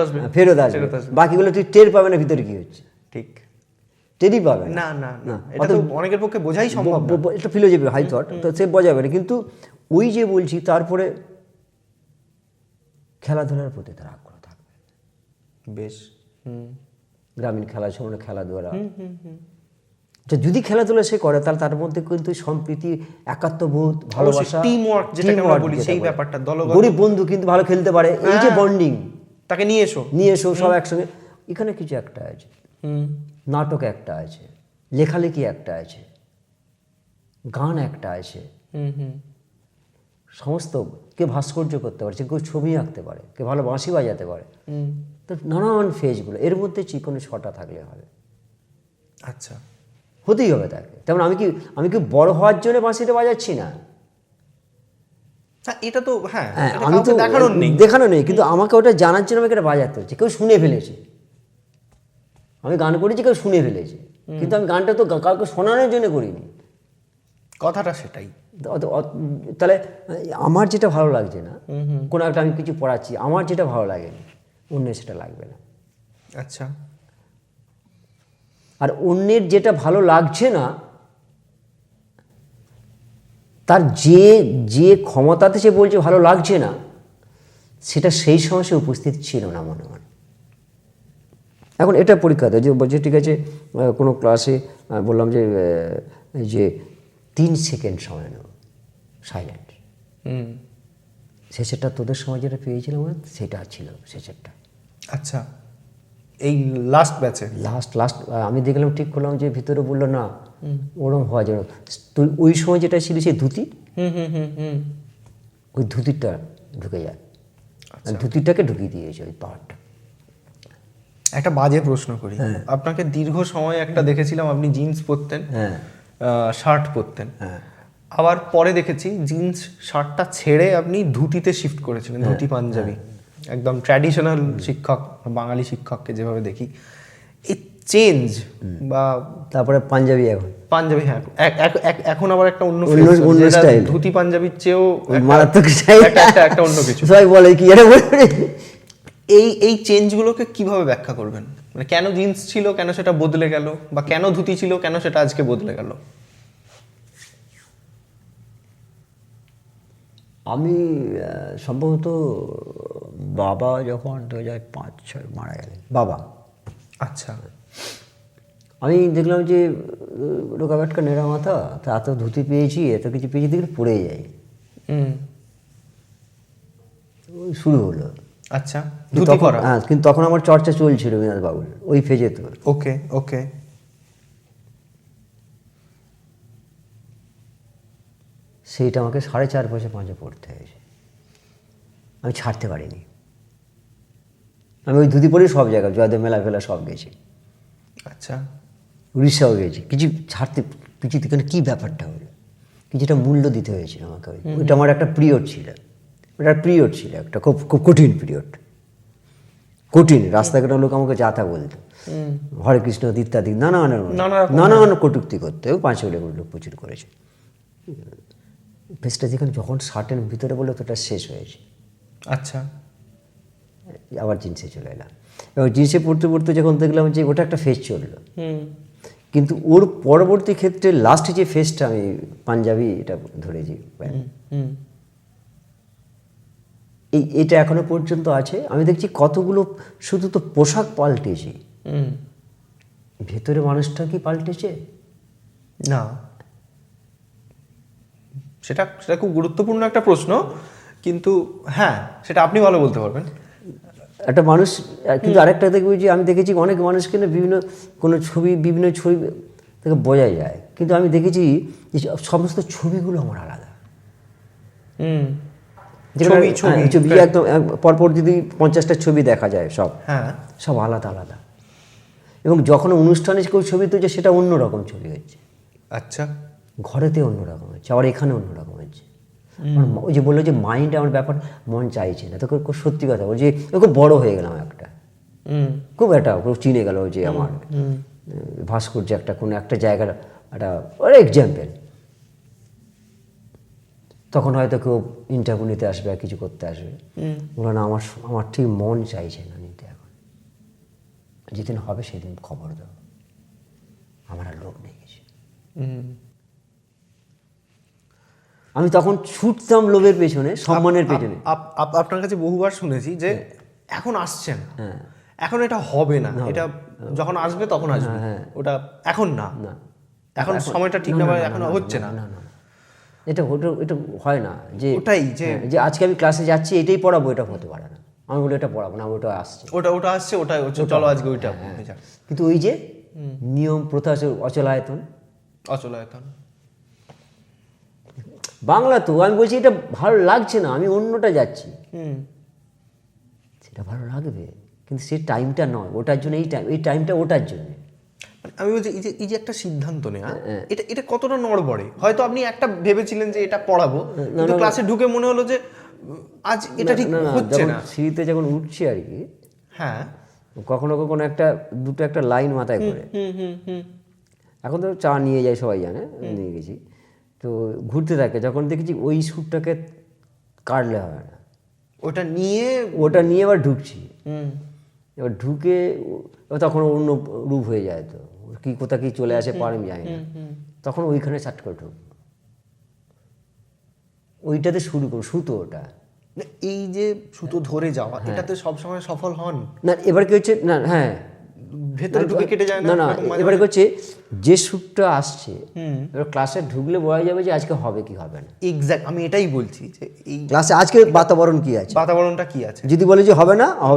আসবে। বাকিগুলো তুই টের পাবে না ভিতরে কি হচ্ছে, ঠিক, টেরই পাবে না। এটা তো অনেকের পক্ষে বোঝাই সম্ভব না, এটা ফিলোসফি হাই থট, তো সে বোঝাবে না। কিন্তু ওই যে বলছি, তারপরে খেলাধুলার প্রতি তার আগ্রহ থাকবে। বেশ, গ্রামীণ খেলাধুলা, যদি খেলাধুলা সে করে, তাহলে তার মধ্যে কিন্তু সম্প্রীতি, একাত্মবোধ, ভালোবাসা, টিমওয়ার্ক, যেটাকে আমরা বলি, সেই ব্যাপারটা, দলগত। গরিব বন্ধু কিন্তু ভালো খেলতে পারে, এই যে বন্ডিং, তাকে নিয়ে এসো সব একসঙ্গে। এখানে কিছু একটা আছে, নাটক একটা আছে, লেখালেখি একটা আছে, গান একটা আছে, সমস্ত, কে ভাস্কর্য করতে পারে, কেউ ছবি আঁকতে পারে, কেউ ভালো বাঁশি বাজাতে পারে, তো নানান ফেজগুলো, এর মধ্যে চিকনে 6টা থাকলে হবে। আচ্ছা, হতেই হবে তাকে। তেমন আমি কি বড় হওয়ার জন্য বাঁশিটা বাজাচ্ছি না, এটা তো হ্যাঁ, আমি তো দেখানো নেই, কিন্তু আমাকে ওটা জানার জন্য আমাকে এটা বাজাতে হচ্ছে। কেউ শুনে ফেলেছে, আমি গান করেছি, কেউ শুনে ফেলেছে, কিন্তু আমি গানটা তো কাউকে শোনানোর জন্য করিনি। কথাটা সেটাই। তাহলে আমার যেটা ভালো লাগছে না, কোনো একটা আমি কিছু পড়াচ্ছি, আমার যেটা ভালো লাগেনি, অন্যের সেটা লাগবে না। আচ্ছা। আর অন্যের যেটা ভালো লাগছে না, তার যে যে ক্ষমতাতে সে বলছে ভালো লাগছে না, সেটা সেই সময় সে উপস্থিত ছিল না মনে হয়। এখন এটা পরীক্ষাতে যে বলছে ঠিক আছে, কোনো ক্লাসে বললাম যে যে 3 সেকেন্ড সময় নেব সাইলেন্ট, শেষেরটা তোদের সময় যেটা পেয়েছিলাম সেটা ছিল শেষেরটা। আচ্ছা, এই লাস্ট ব্যাচে লাস্ট আমি দেখলাম, ঠিক করলাম যে ভিতরে বললো না ওরম হওয়া যেন তুই ওই সময় যেটা ছিল সেই ধুতি, ওই ধুতিটা ঢুকে যায়, ধুতিটাকে ঢুকিয়ে দিয়েছে ওই পাহাড়টা। একটা বাজে প্রশ্ন করি, আপনাকে দীর্ঘ সময় একটা দেখেছিলাম আপনি জিন্স পরতেন, শার্ট পরতেন, আবার পরে দেখেছি জিন্স শার্টটা ছেড়ে আপনি ধুতিতে শিফট করেছিলেন, ধুতি পাঞ্জাবি, একদম ট্র্যাডিশনাল শিক্ষক, বাঙালি শিক্ষককে যেভাবে দেখি। এই চেঞ্জ বা তারপরে পাঞ্জাবি, এখন পাঞ্জাবি, হ্যাঁ এখন আবার একটা অন্য স্টাইল, ধুতি পাঞ্জাবির চেয়েও মারাত্মক স্টাইল, একটা অন্য কিছু। সবাই বলে কি এটা এই চেঞ্জগুলোকে কিভাবে ব্যাখ্যা করবেন? মানে কেন জিন্স ছিল, কেন সেটা বদলে গেল, বা কেন ধুতি ছিল, কেন সেটা আজকে বদলে গেল? আমি সম্ভবত বাবা যখন 2005-06 মারা গেলেন, বাবা, আচ্ছা, আমি দেখলাম যে রোগা ব্যাটকা নেড়া মাথা, তা এত ধুতি পেয়েছি, এত কিছু পেয়েছি, দেখলে পড়ে যাই, ওই শুরু হলো। আচ্ছা, ধুতি পরা। হ্যাঁ, কিন্তু তখন আমার চর্চা চলছিল বিনাথ বাবুর ওই ফেজে। তো ওকে ওকে, সেইটা আমাকে 4.5 বছর 5 পড়তে হয়েছে, আমি ছাড়তে পারিনি। আমি ওই ধুতি পরেই সব জায়গায়, জয়দেব মেলা ফেলা সব গেছি, আচ্ছা, উড়িষ্যাও গেছি, কিছু ছাড়তে কিছু, কেন কী ব্যাপারটা হলো, কিছুটা মূল্য দিতে হয়েছিল আমাকে। ওইটা আমার একটা পিরিয়ড ছিল, ওটা পিরিয়ড ছিল একটা খুব খুব কঠিন পিরিয়ড, কঠিন। রাস্তাঘাটের লোক আমাকে যাতা বলতো, হরে কৃষ্ণ ইত্যাদি নানান কটূক্তি করতে, 5 লোক প্রচুর করেছে। ফেসটা যেখানে যখন শার্টের ভিতরে বললো তোটা শেষ হয়েছে, আচ্ছা, আবার জিন্সে চলে এলাম। এবার জিন্সে পড়তে পড়তে যখন দেখলাম যে ওটা একটা ফেস চললো, কিন্তু ওর পরবর্তী ক্ষেত্রে লাস্টে যে ফেসটা আমি পাঞ্জাবি এটা ধরেছি, এটা এখনো পর্যন্ত আছে। আমি দেখছি কতগুলো শুধু তো পোশাক পাল্টেছি, ভেতরে মানুষটা কি পাল্টেছে না? সেটা খুব গুরুত্বপূর্ণ একটা প্রশ্ন, কিন্তু হ্যাঁ সেটা আপনি ভালো বলতে পারবেন। একটা মানুষ, কিন্তু আরেকটা দেখবি যে আমি দেখেছি অনেক মানুষকে না বিভিন্ন বিভিন্ন ছবি থেকে বোঝা যায়, কিন্তু আমি দেখেছি যে সমস্ত ছবিগুলো আমার আলাদা। ছবি একদম পরপর যদি 50টা ছবি দেখা যায়, সব আলাদা আলাদা, এবং যখন অনুষ্ঠানে কেউ ছবি তুলছে সেটা অন্যরকম ছবি হচ্ছে। আচ্ছা, ঘরেতে অন্যরকম হচ্ছে, আবার এখানে অন্যরকম হচ্ছে। ওই যে বললো যে মাইন্ড, আমার ব্যাপার মন চাইছে না, তো সত্যি কথা বলছি, খুব বড় হয়ে গেলাম একটা, খুব চিনে গেল যে আমার ভাস্কর্য একটা কোনো একটা জায়গার একটা এক্সাম্পল। তখন হয়তো কেউ ইন্টারভিউ নিতে আসবে আর কিছু করতে আসবে, বলো না আমার ঠিক মন চাইছে না নিতে, এখন যেদিন হবে সেদিন খবর দেবো, আমার আর লোক নেই কিছু। আমি তখন ছুটতাম লোভের পেছনে, সম্মানের পেছনে। আপনার কাছে বহুবার শুনেছি যে এখন আসছেন, এখন এটা হবে না, এটা যখন আসবে তখন আসবে, ওটা এখন না, এখন সময়টা ঠিক না, এখন হচ্ছে না, এটা হয় না। যে ওটাই যে আজকে আমি ক্লাসে যাচ্ছি এটাই পড়াবো, এটা হতে পারে না। আমি বলি এটা পড়াবো না, ওটা আসছে, ওটা আসছে, ওটাই হচ্ছে, চলো আজকে ওইটা। কিন্তু ওই যে নিয়ম প্রথা আছে, অচলায়তন বাংলা, তো আমি বলছি এটা ভালো লাগছে না, আমি অন্যটা যাচ্ছি, সেটা ভালো লাগবে, কিন্তু সেই টাইমটা নয় ওটার জন্য, এই টাইমটা ওটার জন্য। আমি বলছি এই যে একটা সিদ্ধান্ত নেওয়া, এটা কতটা নড়বড়ে। হয়তো আপনি একটা ভেবেছিলেন যে এটা পড়াবো, কিন্তু ক্লাসে ঢুকে মনে হলো যে আজ এটা ঠিক হচ্ছে না। সিঁড়িতে যখন উঠছি আর কি, হ্যাঁ, কখনো কখনো একটা দুটো একটা লাইন মাথায় করে এখন তো চা নিয়ে যায় সবাই জানে, নিয়ে গেছি। তো ঘুরতে থাকে, যখন দেখেছি ওই সুরটাকে কাটলে হবে না, ওটা নিয়ে ওটা নিয়ে এবার ঢুকছি। এবার ঢুকে তখন অন্য রূপ হয়ে যায়, তো কি কোথা কি চলে আসে পার আমি জানি না। তখন ওইখানে চাট করে ঢুকবো, ওইটাতে শুরু করবো, সুতো ওটা। এই যে সুতো ধরে যাওয়া, এটাতে সবসময় সফল হন? না এবার কি হচ্ছে, না হ্যাঁ ভেতরে ঢুকে কেটে যায় না, না এবার কি হচ্ছে, যে সুরটা আসছে এবার ক্লাসে ঢুকলে বোঝা যাবে যে আজকে হবে কি হবে না। এক্স্যাক্ট, আমি এটাই বলছি যে এই ক্লাসে আজকে বাতাবরণ কি আছে, বাতাবরণটা কি আছে। যদি বলে যে হবে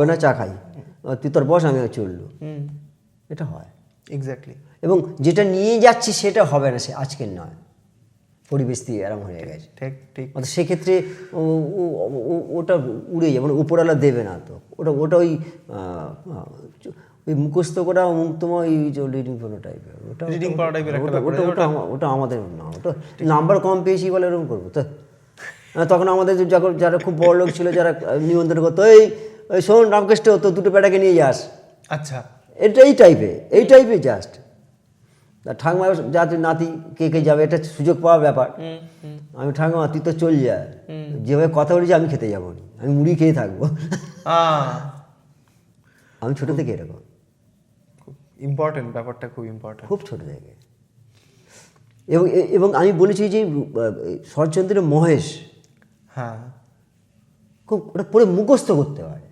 না চা খাই, তুই তোর বস আমি চললু, এটা হয়। এক্স্যাক্টলি। এবং যেটা নিয়ে যাচ্ছি সেটা হবে না, সে আজকের নয়, পরিবেশ দিয়ে এরম হয়ে গেছে। ঠিক ঠিক। অর্থাৎ সেক্ষেত্রে ওটা উড়ে যাবে, মানে উপরওয়ালা দেবে না তো, ওটা ওই মুখস্থ করা মুক্তময় লিডিং পড়া টাইপের, Reading পড়া type এর একটা ব্যাপার। ওটা আমাদের না, ওটা নাম্বার কম পেয়েছি বলে এরকম করবো তো। তখন আমাদের যখন যারা খুব বড় লোক ছিল, যারা নিমন্ত্রণ করতো, ওই শোন রামকৃষ্ণ তো দুটো পেটাকে নিয়ে যাস, আচ্ছা, এই টাইপে জাস্ট ঠাকুমা জাতি নাতি কে কে যাবে, এটা সুযোগ পাওয়ার ব্যাপার। আমি ঠাকুমা তুই তো চল যা, যেভাবে কথা বলেছি আমি খেতে যাবো না, আমি মুড়ি খেয়ে থাকবো। আমি ছোট থেকে এরকম, ইম্পর্টেন্ট ব্যাপারটা, খুব ইম্পর্টেন্ট, খুব ছোট থেকে। এবং আমি বলেছি যে শরৎচন্দ্রের মহেশ, হ্যাঁ, খুব ওটা পড়ে মুখস্থ করতে পারে,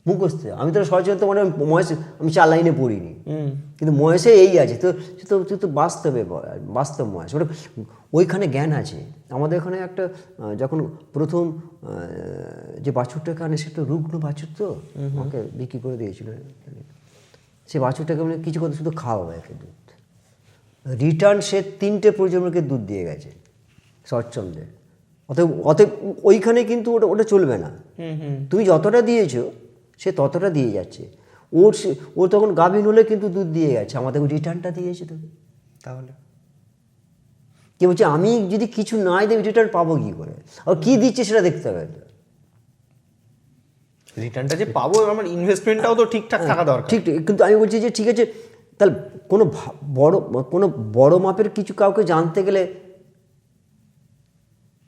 মুখস্থ। আমি তো শরৎচন্দ্র মানে মহেশ আমি 4 লাইনে পড়িনি, কিন্তু মহেশে এই আছে তো বাস্তব মহেশ, ওটা ওইখানে জ্ঞান আছে। আমাদের এখানে একটা যখন প্রথম যে বাছুরটাকে আনে, সেটা রুগ্ন বাছুর, তো আমাকে বিক্রি করে দিয়েছিল। সে বাছুরটাকে মানে কিছু কথা শুধু খাওয়া একে দুধ, রিটার্ন সে 3টে প্রজন্মকে দুধ দিয়ে গেছে শরৎচন্দ্রের। অতএব ওইখানে কিন্তু ওটা চলবে না, তুমি যতটা দিয়েছো সে ততটা দিয়ে যাচ্ছে। ও তখন গাভীন হলে কিন্তু দুধ দিয়ে গেছে, আমাদের রিটার্নটা দিয়েছে। তোকে তাহলে কি বলছে, আমি যদি কিছু নাই দেবো রিটার্ন পাবো কি করে, আর কি দিচ্ছে সেটা দেখতে হবে। রিটার্নটা যে পাবো, আমার ইনভেস্টমেন্টটাও তো ঠিকঠাক থাকা দরকার। ঠিক, কিন্তু আমি বলছি যে ঠিক আছে, তাহলে কোনো বড় মাপের কিছু কাউকে জানতে গেলে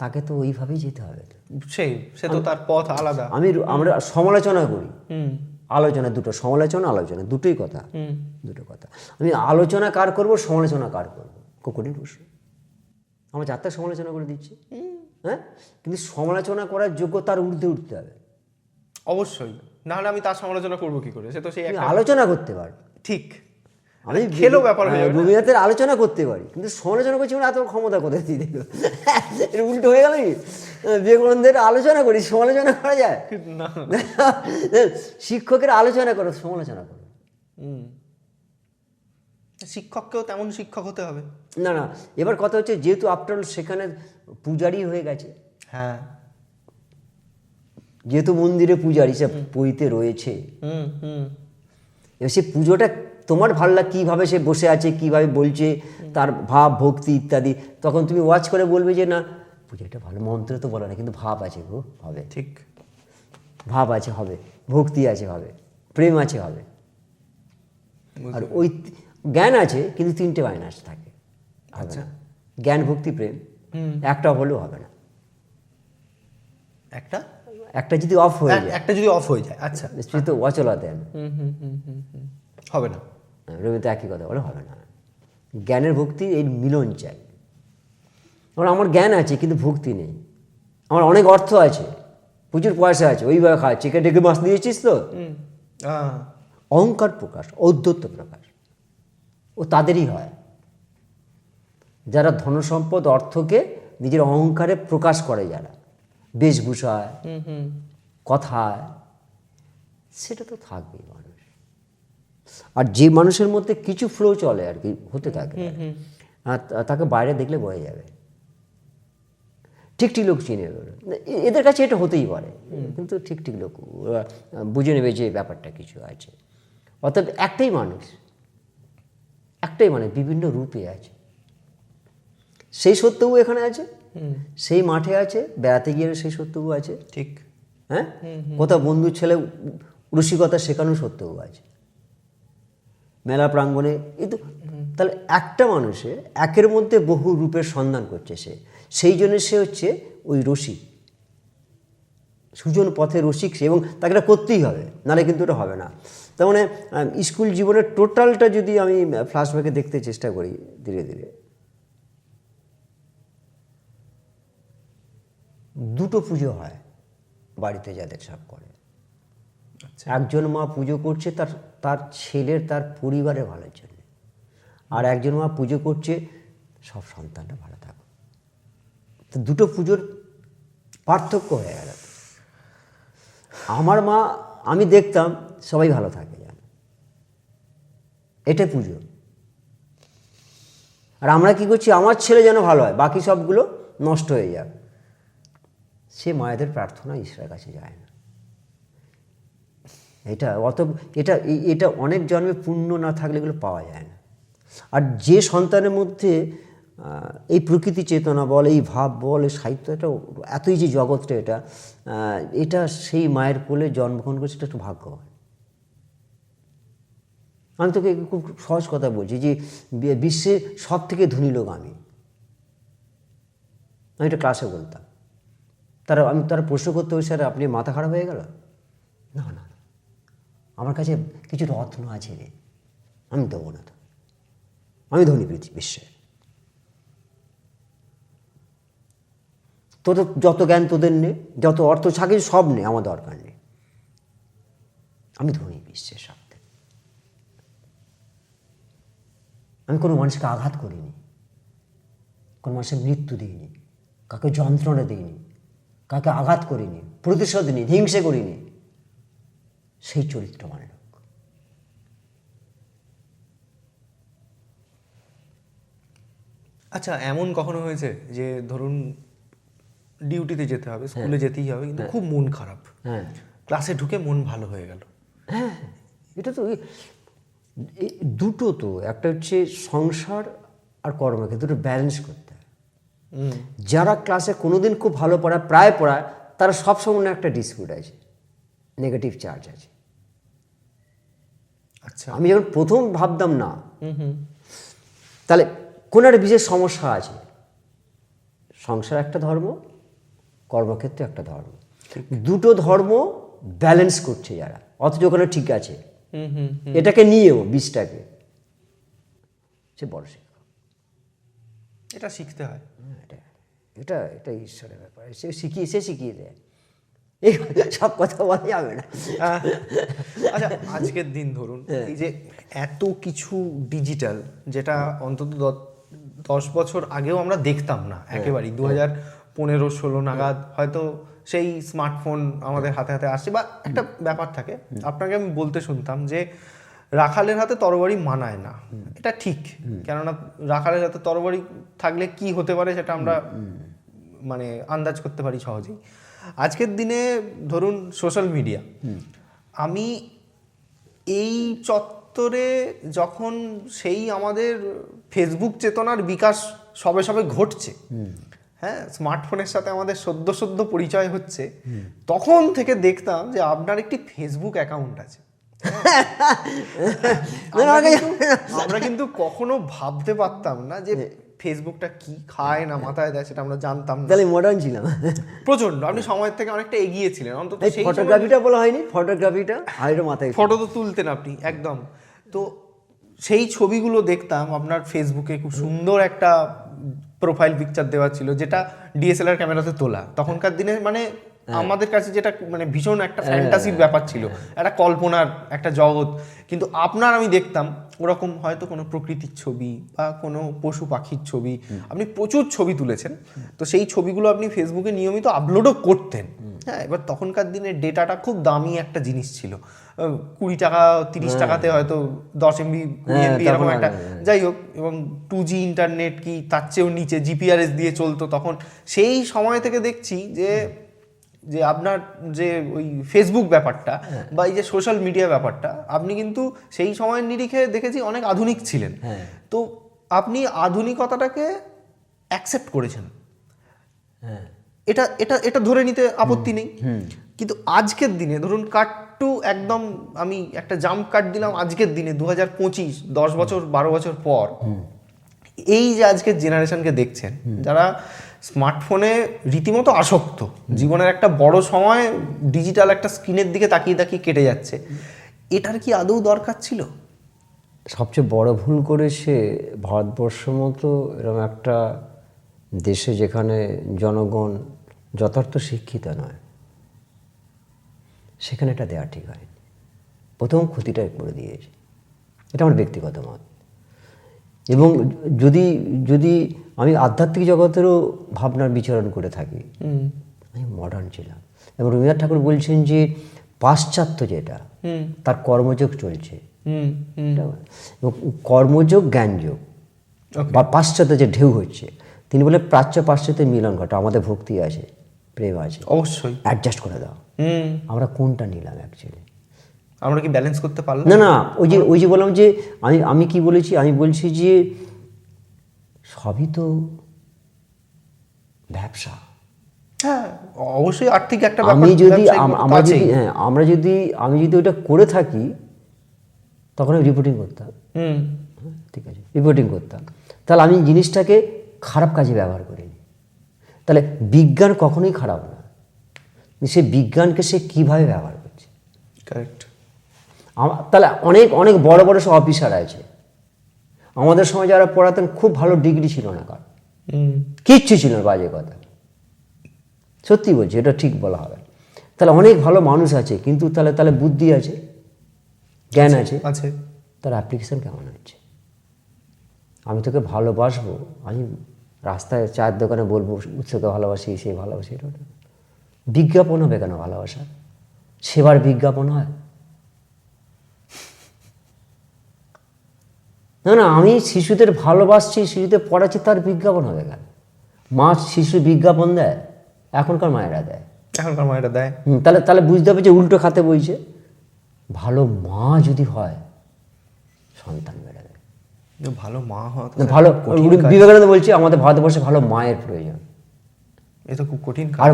তাকে তো ওইভাবেই যেতে হবে। সে তো তার পথ আলাদা। আমরা সমালোচনা করি, আলোচনা দুটো, আলোচনা দুটোই কথা, দুটো কথা। আমি আলোচনা কার করব, সমালোচনা কার করবো, কঠিন প্রশ্ন। আমার 4টা সমালোচনা করে দিচ্ছি, হ্যাঁ, কিন্তু সমালোচনা করার যোগ্য তার ঊর্ধ্বে উঠতে হবে অবশ্যই, না হলে আমি তার সমালোচনা করবো কি করে? সে তো সেই আলোচনা করতে পার, ঠিক, আমি খেলো ব্যাপার হয়ে যাবে। রবীন্দ্রনাথের আলোচনা করতে পারি, কিন্তু সমালোচনা করছি মানে এত ক্ষমতা কোথায় দিয়ে দিল, এটা উল্টো হয়ে গেল। বিবেকানন্দের আলোচনা করি, সমালোচনা করা যায় না? শিক্ষকের আলোচনা করো, সমালোচনা করো। শিক্ষককেও তেমন শিক্ষক হতে হবে না, এবার কথা হচ্ছে, যেহেতু আফটার সেখানে পূজারি হয়ে গেছে, হ্যাঁ, যেহেতু মন্দিরে পূজারি সে পইতে রয়েছে, এবার সে পুজোটা তোমার ভালো লাগে কীভাবে সে বসে আছে, কীভাবে বলছে, তার ভাব ভক্তি ইত্যাদি, তখন তুমি ওয়াচ করে বলবে যে না পুজোটা ভালো, মন্ত্র তো বলে না কিন্তু ভাব আছে গো, হবে, ঠিক, ভাব আছে হবে, ভক্তি আছে হবে, প্রেম আছে হবে। আর ওই জ্ঞান আছে কিন্তু 3টে মাইনাস থাকে, আচ্ছা, জ্ঞান ভক্তি প্রেম, একটা হলেও হবে না। একটা যদি অফ হয়ে যায়, একটা যদি অফ হয়ে যায়, আচ্ছা, নিশ্চয়ই তো অচলা দেন, হবে না। রবীন্দ্র একই কথা বলে, হবে না। জ্ঞানের ভক্তি এই মিলন চাই। আমার জ্ঞান আছে কিন্তু ভক্তি নেই, আমার অনেক অর্থ আছে, প্রচুর পয়সা আছে, ওইভাবে খাওয়া চিকেন ডেকে মাছ দিয়েছিস তো, অহংকার প্রকাশ, ঔদ্ধত্য প্রকাশ ও তাদেরই হয় যারা ধনসম্পদ অর্থকে নিজের অহংকারে প্রকাশ করে, যারা বেশভূষায় কথায়, সেটা তো থাকবেই মানুষ। আর যে মানুষের মধ্যে কিছু ফ্লো চলে আর কি, হতে থাকে, তাকে বাইরে দেখলে বোঝা যাবে, ঠিক লোক চিনে নেবে, এদের কাছে এটা হতেই পারে, কিন্তু ঠিক লোক বুঝে নেবে যে ব্যাপারটা কিছু আছে। অর্থাৎ একটাই মানুষ বিভিন্ন রূপে আছে, সেই সত্যও এখানে আছে, সেই মাঠে আছে, বেড়াতে গিয়ে সেই সত্যও আছে, ঠিক, হ্যাঁ, কোথাও বন্ধুর ছেলে রসিকতা শেখানো সত্যও আছে, মেলা প্রাঙ্গণে, এই তো তাহলে একটা মানুষে একের মধ্যে বহু রূপের সন্ধান করছে সেই জন্য সে হচ্ছে ওই রসিক, সুজন পথে রসিক সে, এবং তাকে এটা করতেই হবে, নাহলে কিন্তু এটা হবে না। তার মানে স্কুল জীবনের টোটালটা যদি আমি ফ্ল্যাশব্যাকে দেখতে চেষ্টা করি ধীরে ধীরে, দুটো পুজো হয় বাড়িতে যাদের সব করে। একজন মা পুজো করছে তার ছেলের, তার পরিবারের ভালোর জন্য, আর একজন মা পুজো করছে সব সন্তানটা ভালো থাকুক। তো দুটো পুজোর পার্থক্য হয়ে গেল। আমার মা, আমি দেখতাম সবাই ভালো থাকে, জানো, এটাই পুজো। আর আমরা কি করছি, আমার ছেলে যেন ভালো হয়, বাকি সবগুলো নষ্ট হয়ে যাক। সে মায়েদের প্রার্থনা ঈশ্বরের কাছে যায় না। এটা অনেক জন্মে পুণ্য না থাকলে এগুলো পাওয়া যায় না। আর যে সন্তানের মধ্যে এই প্রকৃতি চেতনা বল, এই ভাব বল, এই সাহিত্য, এটা এতই যে জগৎটা, এটা সেই মায়ের কোলে জন্মগ্রহণ করছে, এটা একটু ভাগ্যবান। আমি তোকে খুব সহজ কথা বলছি যে বিশ্বে সব থেকে ধনী লোক আমি এটা ক্লাসে বলতাম। তারা প্রশ্ন করতে হবে, স্যার আপনি মাথা খারাপ হয়ে গেল? না না, আমার কাছে কিছু রত্ন আছে রে, আমি দেবো না তো, আমি ধনী বিশ্বে। তোদের যত জ্ঞান তোদের নেই, যত অর্থ থাকে সব নেই, আমার দরকার নেই, আমি ধনী বিশ্বের সব থেকে। আমি কোনো মানুষকে আঘাত করিনি, কোনো মানুষের মৃত্যু দিইনি, কাকে যন্ত্রণা দিইনি, কাকে আঘাত করিনি, প্রতিশোধ নিই, হিংসে করিনি। সেই চরিত্রবান লোক। আচ্ছা, এমন কখনো হয়েছে যে ধরুন ডিউটিতে যেতে হবে, স্কুলে যেতেই হবে, কিন্তু খুব মন খারাপ, হ্যাঁ, ক্লাসে ঢুকে মন ভালো হয়ে গেল? হ্যাঁ, এটা তো দুটো তো, একটা হচ্ছে সংসার আর কর্মকে দুটো ব্যালেন্স করতে হয়। যারা ক্লাসে কোনোদিন খুব ভালো পড়ায়, প্রায় পড়ায়, তারা সবসময় একটা ডিসপিউট আছে, নেগেটিভ চার্জ আছে। আচ্ছা, আমি যখন প্রথম ভাবতাম না, তাহলে কোনো একটা বিশেষ সমস্যা আছে। সংসার একটা ধর্ম, কর্মক্ষেত্রে একটা ধর্ম, দুটো ধর্ম ব্যালেন্স করছে যারা, অথচ ওখানে ঠিক আছে, এটাকে নিয়েও বিষটাকে, সে বড় শিক্ষক। এটা শিখতে হয়। এটা ঈশ্বরের ব্যাপার, সে শিখিয়ে দেয়। এই সব কথা বলা যাবে না। আচ্ছা, আজকের দিন ধরুন এই যে এত কিছু ডিজিটাল, যেটা অন্তত 10 বছর আগেও আমরা দেখতাম না একেবারেই, 2015-16 নাগাদ হয়তো সেই স্মার্টফোন আমাদের হাতে হাতে আসছে, বা একটা ব্যাপার থাকে। আপনাকে আমি বলতে শুনতাম যে রাখালের হাতে তরবারি মানায় না, এটা ঠিক, কেননা রাখালের হাতে তরবারি থাকলে কি হতে পারে সেটা আমরা মানে আন্দাজ করতে পারি সহজেই। আজকের দিনে ধরুন সোশ্যাল মিডিয়া, আমি এই চত্বরে যখন সেই আমাদের ফেসবুক চেতনার বিকাশ সবে সবে ঘটছে, হ্যাঁ, স্মার্টফোনের সাথে আমাদের সদ্য পরিচয় হচ্ছে, তখন থেকে দেখতাম যে আপনার একটি ফেসবুক অ্যাকাউন্ট আছে। আমরা কিন্তু কখনো ভাবতে পারতাম না যে ফেসবুকটা কি খায় না মাথায় দেয়, সেটা আমরা জানতাম না। তাহলে মডার্ন ছিলাম প্রচন্ড। আপনি সময়ের থেকে অনেকটা এগিয়ে ছিলেন, অন্তত সেই ফটোগ্রাফিটা বলা হয়নি, ফটোগ্রাফিটা হাইডো মাথায়, ফটো তো তুলতেন আপনি একদম। তো সেই ছবিগুলো দেখতাম আপনার ফেসবুকে, খুব সুন্দর একটা প্রোফাইল পিকচার দেওয়া ছিল, যেটা ডিএসএলআর ক্যামেরাতে তোলা। তখনকার দিনে মানে আমাদের কাছে যেটা মানে ভীষণ একটা ফ্যান্টাসির ব্যাপার ছিল, একটা কল্পনার একটা জগৎ। কিন্তু আপনার আমি দেখতাম ওরকম হয়তো কোনো প্রকৃতির ছবি বা কোনো পশু পাখির ছবি, আপনি প্রচুর ছবি তুলেছেন। তো সেই ছবিগুলো আপনি ফেসবুকে নিয়মিত আপলোডও করতেন। হ্যাঁ, এবার তখনকার দিনে ডেটাটা খুব দামি একটা জিনিস ছিল, 20 টাকা 30 টাকাতে হয়তো 10 MB 20 MB এরকম একটা, যাই হোক। এবং 2G ইন্টারনেট কি তার চেয়েও নিচে জিপিআরএস দিয়ে চলতো তখন। সেই সময় থেকে দেখছি যে আপনার যে ওই ফেসবুক ব্যাপারটা বা এই যে সোশ্যাল মিডিয়া ব্যাপারটা, আপনি কিন্তু সেই সময়ের নিরিখে দেখেছি অনেক আধুনিক ছিলেন। তো আপনি আধুনিকতাটাকে অ্যাকসেপ্ট করেছেন, এটা এটা এটা ধরে নিতে আপত্তি নেই। কিন্তু আজকের দিনে ধরুন একটু একদম আমি একটা জাম্প কাট দিলাম আজকের দিনে 2025, 10 বছর 12 বছর পর, এই যে আজকের জেনারেশনকে দেখছেন যারা স্মার্টফোনে রীতিমতো আসক্ত, জীবনের একটা বড় সময় ডিজিটাল একটা স্ক্রিনের দিকে তাকিয়ে তাকিয়ে কেটে যাচ্ছে, এটার কি আদৌ দরকার ছিল? সবচেয়ে বড় ভুল করেছে ভারতবর্ষ মতো এরকম একটা দেশে যেখানে জনগণ যথার্থ শিক্ষিত নয়, সেখানে এটা দেওয়া ঠিক হয়নি। প্রথম ক্ষতিটাই করে দিয়েছে, এটা আমার ব্যক্তিগত মত। এবং যদি যদি আমি আধ্যাত্মিক জগতেরও ভাবনার বিচরণ করে থাকি, আমি মডার্ন ছিলাম। এবং রবীন্দ্রনাথ ঠাকুর বলছেন যে পাশ্চাত্য যেটা তার কর্মযোগ চলছে, এবং কর্মযোগ জ্ঞানযোগ বা পাশ্চাত্য যে ঢেউ হচ্ছে, তিনি বলে প্রাচ্য পাশ্চাত্যের মিলন ঘটা, আমাদের ভক্তি আছে, প্রেম আছে, অবশ্যই অ্যাডজাস্ট করে দাও। আমরা কোনটা নিলাম অ্যাকচুয়ালি? আমরা কি ব্যালেন্স করতে পারলাম? না না, ওই যে বললাম যে আমি কি বলেছি, আমি বলছি যে সবই তো ব্যবসা। হ্যাঁ, অবশ্যই আর্থিক একটা আমি যদি ওটা করে থাকি, তখন আমি রিপোর্টিং করতাম। ঠিক আছে, রিপোর্টিং করতাম, তাহলে আমি জিনিসটাকে খারাপ কাজে ব্যবহার করিনি। তাহলে বিজ্ঞান কখনোই খারাপ না, সে বিজ্ঞানকে সে কীভাবে ব্যবহার করছে। কারেক্ট। তাহলে অনেক অনেক বড় বড় সব অফিসার আছে আমাদের সময়, যারা পড়াতেন খুব ভালো ডিগ্রি ছিল না, কার কিচ্ছু ছিল না, বাজে কথা, সত্যি বলছি, এটা ঠিক বলা হবে। তাহলে অনেক ভালো মানুষ আছে, কিন্তু তাহলে বুদ্ধি আছে, জ্ঞান আছে, তার অ্যাপ্লিকেশন কেমন হচ্ছে? আমি তোকে ভালোবাসবো, আমি রাস্তায় চায়ের দোকানে বলবো উৎসকে ভালোবাসি, সে ভালোবাসি, এটা বিজ্ঞাপন হবে কেন? ভালোবাসা সেবার বিজ্ঞাপন হয় না। না, আমি শিশুদের ভালোবাসছি, শিশুদের পড়াচ্ছি, তার বিজ্ঞাপন হবে কেন? মা শিশু বিজ্ঞাপন দেয়, এখনকার মায়েরা দেয়। তাহলে বুঝতে হবে যে উল্টো খাতে বইছে। ভালো মা যদি হয়, সন্তান বেড়ে দেয়। ভালো মা হয় ভালো, বিবেকানন্দ বলছে আমাদের ভারতবর্ষে ভালো মায়ের প্রয়োজন। এটা খুব কঠিন কাজ। আর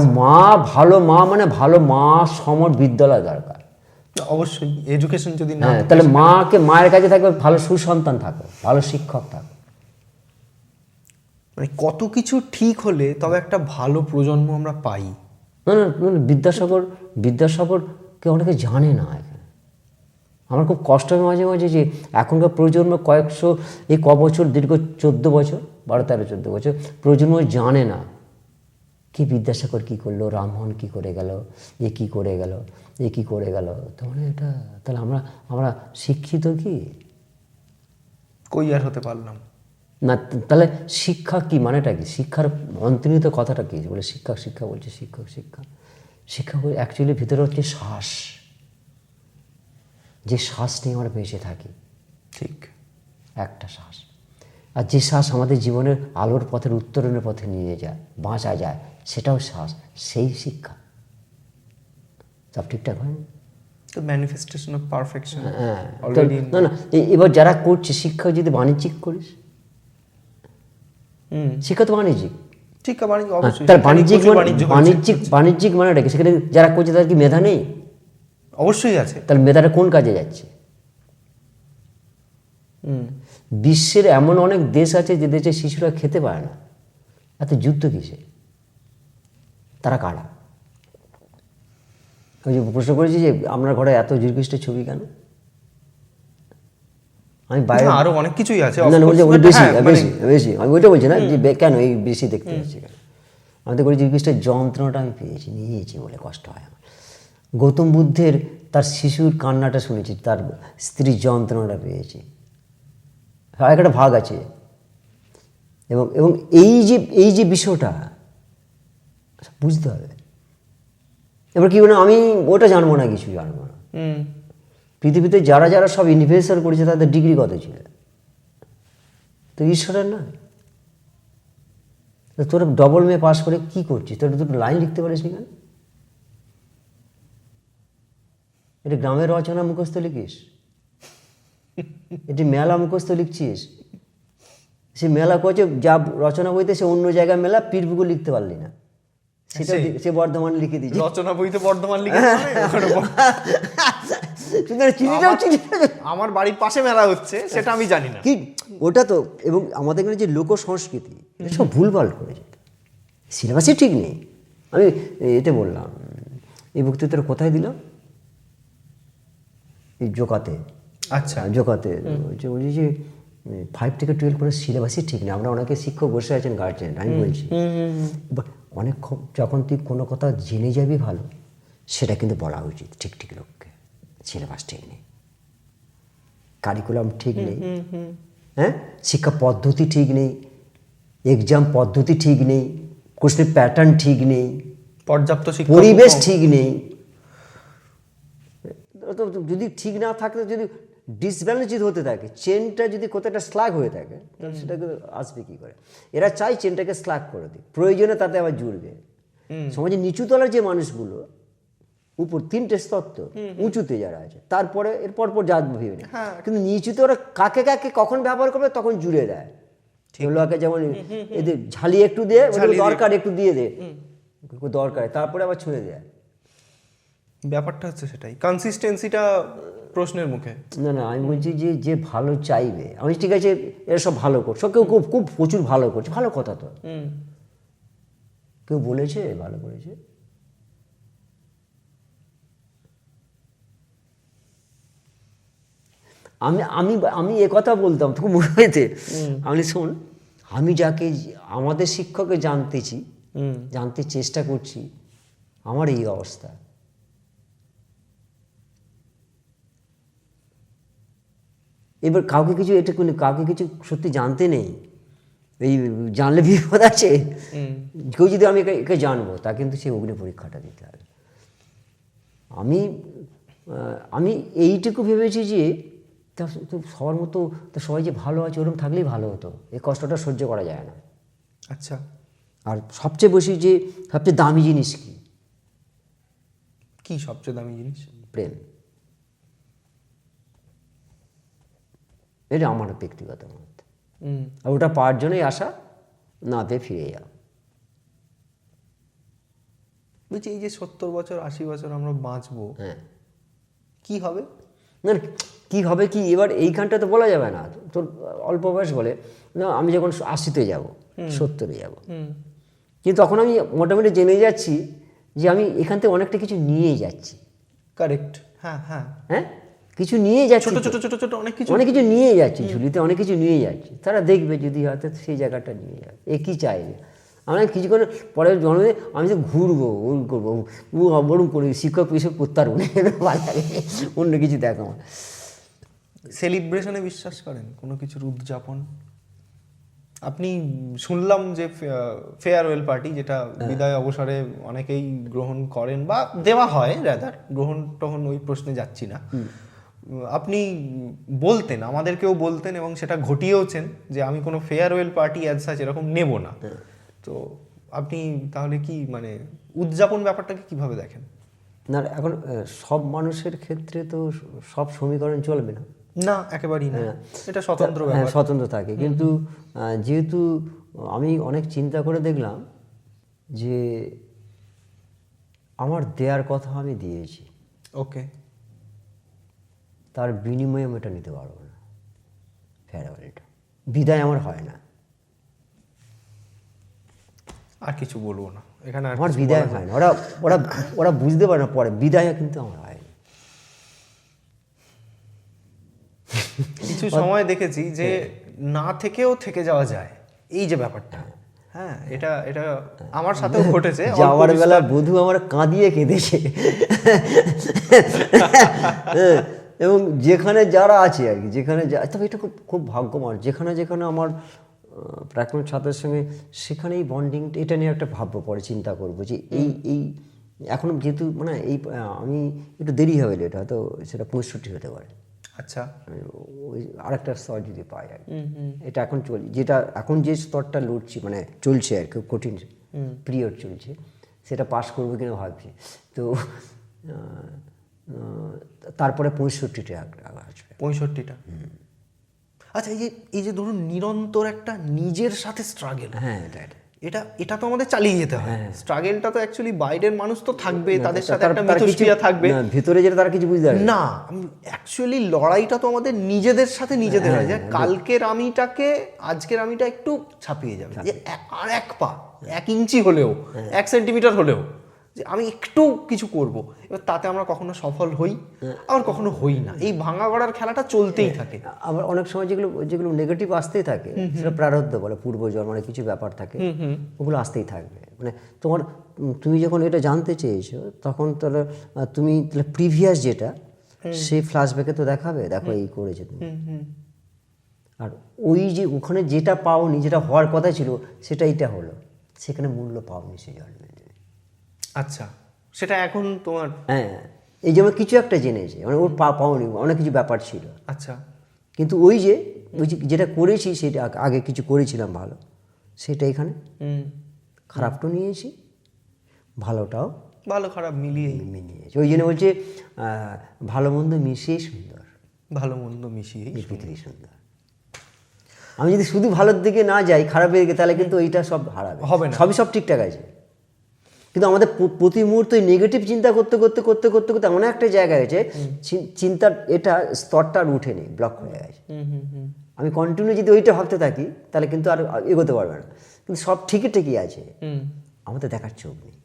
ভালো মা মানে ভালো মা সমর বিদ্যালয় দরকার, অবশ্যই এডুকেশন যদি না, তাহলে মায়ের কাছে থাকবে, ভালো সুসন্তান থাকো, ভালো শিক্ষক থাকো। মানে কত কিছু ঠিক হলে তবে একটা ভালো প্রজন্ম আমরা পাই। না না, বিদ্যাসাগরকে অনেকে জানে না। এখানে আমার খুব কষ্ট হয় মাঝে মাঝে যে এখনকার প্রজন্ম কয়েকশো বছর, দীর্ঘ 14 বছর, 12-13-14 বছর প্রজন্ম জানে না কি বিদ্যাসাগর কী করলো, রামমোহন কী করে গেল, এ কী করে গেল, এ কী করে গেল। তো মানে এটা, তাহলে আমরা শিক্ষিত কি? কই আর হতে পারলাম না। তাহলে শিক্ষা কি মানেটা কি? শিক্ষার অন্তর্নিহিত কথাটা কি? বলে শিক্ষা বলছে, শিক্ষা অ্যাকচুয়ালি ভিতরে হচ্ছে শ্বাস, যে শ্বাস নিয়ে আমরা বেঁচে থাকি, ঠিক একটা শ্বাস। আর যে শ্বাস আমাদের জীবনের আলোর পথের, উত্তরণের পথে নিয়ে যায়, বাঁচা যায়, সেটাও শ্বাস, সেই শিক্ষা। সব ঠিকঠাক হয় না, তো ম্যানিফেস্টেশন অফ পারফেকশন। না না, এবার যারা করছে শিক্ষা, যদি বাণিজ্যিক করিস, শিক্ষা তো বাণিজ্যিক, শিক্ষা বাণিজ্য অবশ্যই। তার বাণিজ্যিক মানেটা কি? সেখানে যারা করছে তার কি মেধা নেই? অবশ্যই আছে। তাহলে মেধাটা কোন কাজে যাচ্ছে? বিশ্বের এমন অনেক দেশ আছে যে দেশে শিশুরা খেতে পারে না, এত যুদ্ধ কিসে? তারা কারা? আমি যে প্রশ্ন করেছি যে আপনার ঘরে এত জীবখ্রিস্টের ছবি কেন? আমি বাইরে আরো অনেক কিছুই আছে, বেশি আমি ওইটা বলছি না যে কেন এই বেশি দেখতে পাচ্ছি কেন। আমি তো করে জীবখ্রিস্টের যন্ত্রণাটা আমি নিয়েছি বলে কষ্ট হয় আমার। গৌতম বুদ্ধের তার শিশুর কান্নাটা শুনেছি, তার স্ত্রীর যন্ত্রণাটা পেয়েছি, একটা ভাগ আছে। এবং এই যে বিষয়টা বুঝতে হবে। এবার কি বলে, আমি ওটা জানবো না, কিছু জানবো না। পৃথিবীতে যারা সব ইনভেনশন করেছে তাদের ডিগ্রি কত ছিল? তো ঈশ্বরের না, তোরা ডবল মে পাস করে কি করছিস? তোরা দুটো লাইন লিখতে পারিস নি কেন? এটা গ্রামের রচনা মুখস্থ লিখিস, এটি মেলা মুখস্থ লিখছিস। সে মেলা করছে, যা রচনা বইতে সে অন্য জায়গায় মেলা, পীরবুকু লিখতে পারলি না, সেটা সে বর্ধমান লিখে দিয়েছে। রচনা বইতে বর্ধমান লিখে আমার বাড়ির পাশে মেলা হচ্ছে সেটা আমি জানি না। কি ওটা তো, এবং আমাদের এখানে যে লোক সংস্কৃতি সব ভুলভাল করেছে, সিলেবাসই ঠিক নেই। আমি এতে বললাম, এই বক্তৃতাটা কোথায় দিলাম, এই জোকাতে। আচ্ছা, জোকাতে বলছি যে 5 থেকে 12 করে সিলেবাসই ঠিক নেই। আমরা অনেকে শিক্ষক বসে আছেন, গার্জেন, আমি বলছি অনেক যখন তুই কোনো কথা জেনে যাবি ভালো, সেটা কিন্তু বলা উচিত ঠিক ঠিক লোককে। সিলেবাস ঠিক নেই, কারিকুলাম ঠিক নেই, হ্যাঁ, শিক্ষা পদ্ধতি ঠিক নেই, এক্সাম পদ্ধতি ঠিক নেই, কোশ্চেনের প্যাটার্ন ঠিক নেই, পর্যাপ্ত পরিবেশ ঠিক নেই। তো যদি ঠিক না থাকে, যদি ডিসব্যালেন্স যদি হতে থাকে, চেনটা যদি কোথাও একটা স্লাগ হয়ে থাকে, তাহলে সেটাকে আসবে কি করে? এরা চাই চেনটাকে স্লাগ করে দিই, প্রয়োজনে তাতে আবার জুড়বে। সমাজে নিচু তলার যে মানুষগুলো, উপর 3টে স্তর তো, উঁচুতে যারা আছে, তারপরে এর পরপর জাত ভেবে নেয়, কিন্তু নিচুতে ওরা কাকে কাকে কখন ব্যবহার করবে তখন জুড়ে দেয়। লোকে যেমন এদের ঝালিয়ে একটু দিয়ে, দরকার একটু দিয়ে দে, দরকার, তারপরে আবার ছুঁড়ে দেয়। ব্যাপারটা হচ্ছে সেটাই, কনসিস্টেন্সিটা প্রশ্নের মুখে। না না, আমি বলছি যে যে ভালো চাইবে, আমি ঠিক আছে এরা সব ভালো করছে, সব কেউ খুব খুব প্রচুর ভালো করছে, ভালো কথা তো, কেউ বলেছে ভালো করেছে? আমি আমি আমি এ কথা বলতাম তোকে মনে হয়েছে, আমি শোন, আমি যাকে আমাদের শিক্ষককে জানতে চেষ্টা করছি, আমার এই অবস্থা। এবার কাউকে কিছু কাউকে কিছু সত্যি জানতে নেই, এই জানলে বিপদ আছে। কেউ যদি আমি একে জানবো, তা কিন্তু সে অগ্নি পরীক্ষাটা দিতে হবে। আমি এইটুকু ভেবেছি যে তা সবার মতো, তা সবাই যে ভালো আছে ওরকম থাকলেই ভালো হতো, এই কষ্টটা সহ্য করা যায় না। আচ্ছা, আর সবচেয়ে বেশি যে সবচেয়ে দামি জিনিস কি সবচেয়ে দামি জিনিস? প্রেম। এটা আমার ব্যক্তিগত মত। আর ওটা পাওয়ার জন্যই আসা, না পেয়ে ফিরে যাও। বলছি, এই যে 70 বছর 80 বছর আমরা বাঁচবো, হ্যাঁ, কি হবে? না কি হবে কি, এবার এইখানটা তো বলা যাবে না। তোর অল্প বয়স বলে না, আমি যখন 80-তে যাবো, 70-এ যাবো, কিন্তু তখন আমি মোটামুটি জেনে যাচ্ছি যে আমি এখান থেকে অনেকটা কিছু নিয়ে যাচ্ছি। কারেক্ট, হ্যাঁ হ্যাঁ হ্যাঁ, কিছু নিয়ে যাচ্ছি, ছোট ছোট ছোট ছোট অনেক কিছু নিয়ে যাচ্ছি, ঝুলিতে অনেক কিছু নিয়ে যাচ্ছি। তারা দেখবে যদি হয়তো সেই জায়গাটা নিয়ে যাবে, এ কী চাইবে। আমরা কিছুক্ষণ পরে জন্মে আমি তো ঘুরবো, ওর করবো, ও বরং করি, শিক্ষক এসব করতে পারবো না, ভালো লাগে অন্য কিছু দেখা। আমার সেলিব্রেশনে বিশ্বাস করেন, কোনো কিছুর উদযাপন? আপনি শুনলাম যে ফেয়ারওয়েল পার্টি, যেটা বিদায় অবসরে অনেকেই গ্রহণ করেন বা দেওয়া হয়, রাদার গ্রহণ টহন ওই প্রশ্নে যাচ্ছি না। আপনি বলতেন, আমাদেরকেও বলতেন, এবং সেটা ঘটিয়েওছেন যে আমি কোনো ফেয়ারওয়েল পার্টি অ্যাজ সাচ এরকম নেব না। তো আপনি তাহলে কি মানে উদযাপন ব্যাপারটাকে কিভাবে দেখেন? না, এখন সব মানুষের ক্ষেত্রে তো সব সমীকরণ চলবে না, না একেবারেই না, এটা স্বতন্ত্র হ্যাঁ, ব্যাপার, স্বতন্ত্র থাকে। কিন্তু যেহেতু আমি অনেক চিন্তা করে দেখলাম যে আমার দেয়ার কথা আমি দিয়েছি, ওকে, তার বিনিময়ে আমি এটা নিতে পারবো না। ফেয়ারওয়েলটা বিদায় আমার হয় না, আর কিছু বলবো না এখানে, আমার বিদায় হয় না। ওরা ওরা ওরা বুঝতে পারে না পরে, বিদায় কিন্তু আমার হয় না। কিছু সময় দেখেছি যে না থেকেও থেকে যাওয়া যায়, এই যে ব্যাপারটা, হ্যাঁ, এটা এটা আমার সাথেও ঘটেছে। যাওয়ার বেলা বধূ আমার কাঁদিয়ে কেঁদেছে, এবং যেখানে যারা আছে আর কি, যেখানে তবে এটা খুব খুব ভাগ্যমান, যেখানে যেখানে আমার প্রাক্তন ছাত্রের সঙ্গে, সেখানে এই বন্ডিং, এটা নিয়ে একটা ভাববো, পরে চিন্তা করবো যে এই এখন যেহেতু মানে এই আমি একটু দেরি হবে, এটা হয়তো সেটা 65 হতে পারে। আচ্ছা, ওই আরেকটা স্তর যদি পাই আর এটা এখন যেটা এখন যে স্তরটা লড়ছি, মানে চলছে আর কি, কঠিন পিরিয়ড চলছে, সেটা পাস করবো কিনা ভাবছি। তো তারপরে 65টা আসবে। 65টা, আচ্ছা, এই যে ধরুন নিরন্তর একটা নিজের সাথে স্ট্রাগল, হ্যাঁ, এটা এটা এটা তো আমাদের চালিয়ে যেতে হয়। স্ট্রাগেলটা তো অ্যাকচুয়ালি বাইরের মানুষ তো থাকবে, তাদের সাথে একটা তার কিছু মিথস্ক্রিয়া থাকবে না, ভিতরে যেটা তারা কিছু বুঝতে পারে না। না। অ্যাকচুয়ালি লড়াইটা তো আমাদের নিজেদের সাথে নিজেদের হয়, যে কালকের আমিটাকে আজকের আমিটা একটু ছাপিয়ে যাবে, যে আর 1 ইঞ্চি হলেও 1 সেন্টিমিটার হলেও যে আমি একটু কিছু করব। এবার তাতে আমরা কখনো সফল হই, আবার কখনো হই না। এই ভাঙা গড়ার খেলাটা চলতেই থাকে। আবার অনেক সময় যেগুলো যেগুলো নেগেটিভ আসতেই থাকে, সেটা প্রারব্ধ বলে, পূর্বজন্মের কিছু ব্যাপার থাকে, ওগুলো আসতেই থাকবে। মানে তুমি যখন এটা জানতে চেয়েছো, তখন তাহলে তুমি তাহলে প্রিভিয়াস যেটা, সেই ফ্ল্যাশব্যাকে তো দেখাবে, দেখো এই করেছে তুমি। আর ওই যে ওখানে যেটা পাওনি, যেটা হওয়ার কথা ছিল, সেটা এইটা হলো, সেখানে মূল্য পাওনি সেই জন্মে। আচ্ছা, সেটা এখন তোমার হ্যাঁ, এই যেমন কিছু একটা জেনেছে, মানে ওর পাওনি, অনেক কিছু ব্যাপার ছিল, আচ্ছা, কিন্তু ওই যে যেটা করেছি, সেটা আগে কিছু করেছিলাম ভালো, সেটা এখানে খারাপটাও নিয়েছি, ভালোটাও ভালো খারাপ মিলিয়েই নিয়েছি। ওই জন্য বলছে ভালো মন্দ মিশিয়ে সুন্দর, ভালো মন্দ মিশিয়েই এই পৃথিবী সুন্দর। আমি যদি শুধু ভালোর দিকে না যাই, খারাপের দিকে, তাহলে কিন্তু এইটা সব হারাবে, হবে না। সব ঠিকঠাক আছে, কিন্তু আমাদের প্রতি মুহূর্তে নেগেটিভ চিন্তা করতে করতে করতে করতে করতে এমন একটা জায়গায় গেছে, চিন্তার এটা স্তরটা আর উঠেনি, ব্লক হয়ে গেছে। আমি কন্টিনিউ যদি ওইটা ভাবতে থাকি, তাহলে কিন্তু আর এগোতে পারবে না। কিন্তু সব ঠিকই ঠিকই আছে, আমাদের দেখার চোখ নেই,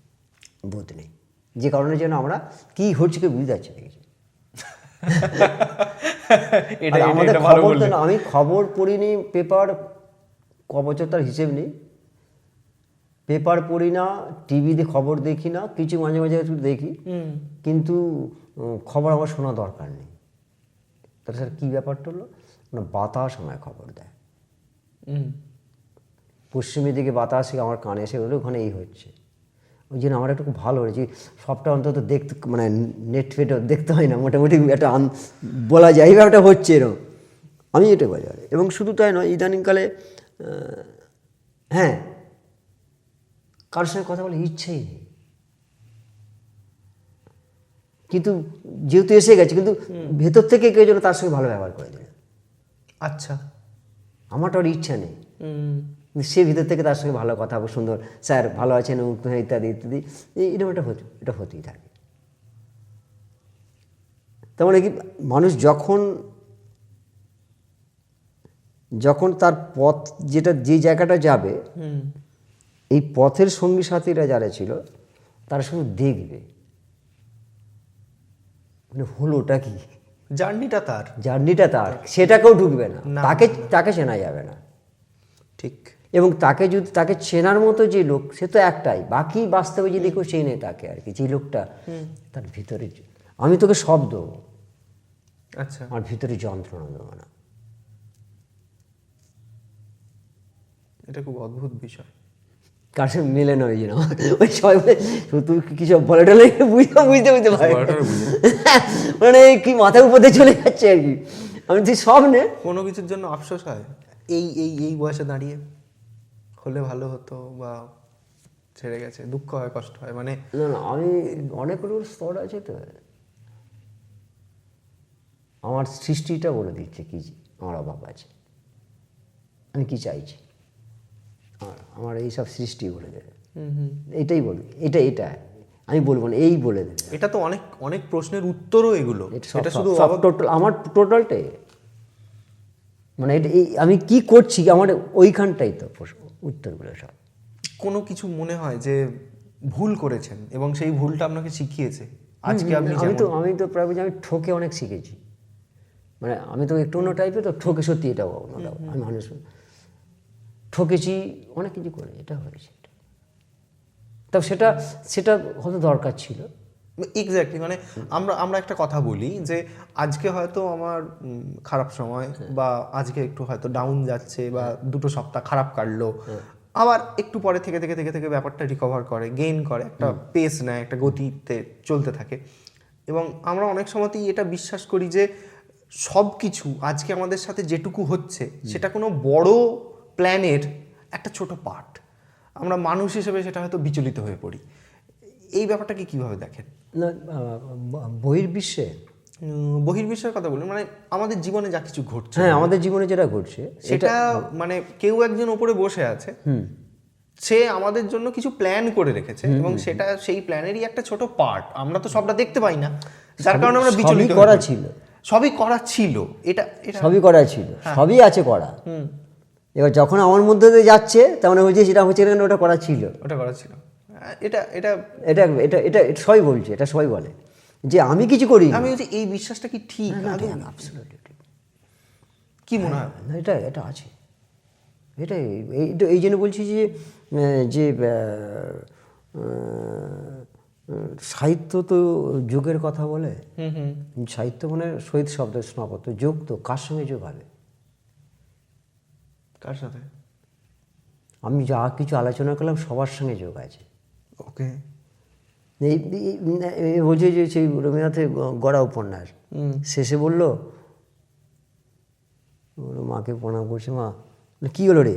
বোধ নেই, যে কারণে যেন আমরা কি হচ্ছে কি বুঝতে পারছি না কিছু। আর আমাদের খবর তো না, আমি খবর পড়িনি, পেপার ক বছর তার হিসেব নেই, পেপার পড়ি না, টিভিতে খবর দেখি না, কিছু মাঝে মাঝে একটু দেখি, কিন্তু খবর আমার শোনা দরকার নেই। তাহলে স্যার কী ব্যাপারটা হলো, না বাতাস আমায় খবর দেয়, পশ্চিমের দিকে বাতাস আমার কানে এসে বলে ওখানে এই হচ্ছে। ওই জন্য আমার একটু খুব ভালো হয়েছে, সবটা অন্তত দেখতে, মানে নেট ফেটও দেখতে হয় না, মোটামুটি একটা বলা যায় এই ব্যাপারটা হচ্ছে এরকম, আমি এটা বলি। এবং শুধু তাই নয়, ইদানিংকালে হ্যাঁ, কারোর সঙ্গে কথা বলে ইচ্ছেই নেই, কিন্তু যেহেতু এসে গেছে, কিন্তু ভেতর থেকে কেউ যেন তার সঙ্গে ভালো ব্যবহার করে দিল। আচ্ছা, আমারটা ওর ইচ্ছা নেই, সে ভিতর থেকে তার সঙ্গে ভালো কথা, সুন্দর, স্যার ভালো আছেন, ইত্যাদি ইত্যাদি, এরকম এটা হতেই থাকে। তার মানে কি, মানুষ যখন তার পথ যেটা, যে জায়গাটা যাবে, এই পথের সঙ্গী সাথীরা যারা ছিল, তারা শুধু দেখবে, মানে হলোটা কি, জার্নিটা তার, সেটা কেউ ঢুকবে না, তাকে চেনা যাবে না। ঠিক। এবং তাকে চেনার মতো যে লোক, সে তো একটাই, বাকি বাস্তবে যদি কেউ চেনে তাকে, আর কি, যে লোকটা তার ভিতরে, আমি তোকে সব দেবো, আচ্ছা, আমার ভিতরে যন্ত্রণা দেবো না। এটা খুব অদ্ভুত বিষয়। কার সঙ্গে মেলে না, ওই জন্য ওই সবাই তুই কিছু বলে টলে বুঝতে পারে, মানে কি মাথার উপর দিয়ে চলে যাচ্ছে আর কি। আমি তুই সব নে, কোনো কিছুর জন্য আফসোস হয় এই বয়সে দাঁড়িয়ে, হলে ভালো হতো, বা ছেড়ে গেছে, দুঃখ হয়, কষ্ট হয়, মানে না আমি অনেকগুলো স্তর আছে তো, আমার সৃষ্টিটা বলে দিচ্ছে কি আমার অভাব আছে, আমি কি চাইছি, আমার এইসব সৃষ্টি বলে দেবে, এটাই বলবে, এটা আমি বলবো না, এই বলে দেবে। এটা তো অনেক অনেক প্রশ্নের উত্তরও এগুলো, এটা শুধু টোটাল আমার টোটালটাই, মানে এটা আমি কি করছি, আমার ওইখানটাই তো উত্তরগুলো সব। কোনো কিছু মনে হয় যে ভুল করেছেন এবং সেই ভুলটা আপনাকে শিখিয়েছে আজকে আপনি, আমি তো প্রায় আমি ঠকে অনেক শিখেছি, মানে আমি তো একটু অন্য টাইপের, তো ঠকে সত্যি এটাও আমি মানুষ ঠকেছি, অনেক কিছু করে, এটা হয়েছে, তবে সেটা হয়তো দরকার ছিল। এক্স্যাক্টলি, মানে আমরা একটা কথা বলি যে আজকে হয়তো আমার খারাপ সময়, বা আজকে একটু হয়তো ডাউন যাচ্ছে, বা 2 সপ্তাহ খারাপ কাটলো, আবার একটু পরে থেকে থেকে থেকে থেকে ব্যাপারটা রিকভার করে, গেইন করে, একটা পেস নেয়, একটা গতিতে চলতে থাকে। এবং আমরা অনেক সময়তেই এটা বিশ্বাস করি যে সব কিছু আজকে আমাদের সাথে যেটুকু হচ্ছে, সেটা কোনো বড় প্ল্যানের একটা ছোট পার্ট। আমরা মানুষ হিসেবে সেটা হয়তো বিচলিত হয়ে পড়ি। এই ব্যাপারটাকে কিভাবে দেখেন? না, বহির্বিশ্বে, বহির্বিশ্বের কথা বলুন, মানে আমাদের জীবনে যা কিছু ঘটছে, হ্যাঁ আমাদের জীবনে যেটা ঘটছে সেটা মানে কেউ একজন ওপরে বসে আছে, সে আমাদের জন্য কিছু প্ল্যান করে রেখেছে এবং সেটা সেই প্ল্যানেরই একটা ছোট পার্ট, আমরা তো সবটা দেখতে পাই না, যার কারণে আমরা বিচলিত করা হই। ছিল, সবই করা ছিল, এটা এটা সবই করা ছিল, সবই আছে করা। এবার যখন আমার মধ্যে দিয়ে যাচ্ছে তেমন বলছি সেটা হচ্ছে না, ওটা করা ছিল, ওটা করা ছিল। এটা এটা এটা এটা এটা এটা সবাই বলছে, এটা সবাই বলে যে আমি কিছু করি। আমি বলছি এই বিশ্বাসটা কি ঠিক? কি মনে হয়? না, এটা এটা আছে, এটা এই জন্য বলছি যে যে সাহিত্য তো যোগের কথা বলে। সাহিত্য মানে শহীদ শব্দ সমাপত্ত, যোগ তো কার সঙ্গে যোগ হবে? কার সাথে? আমি যা কিছু আলোচনা করলাম সবার সঙ্গে যোগ আছে। ওকে। বলছে যে সেই রবীন্দ্রনাথের গড়া উপন্যাস শেষে বলল, মাকে প্রণাম করছে, মা কী হলো রে?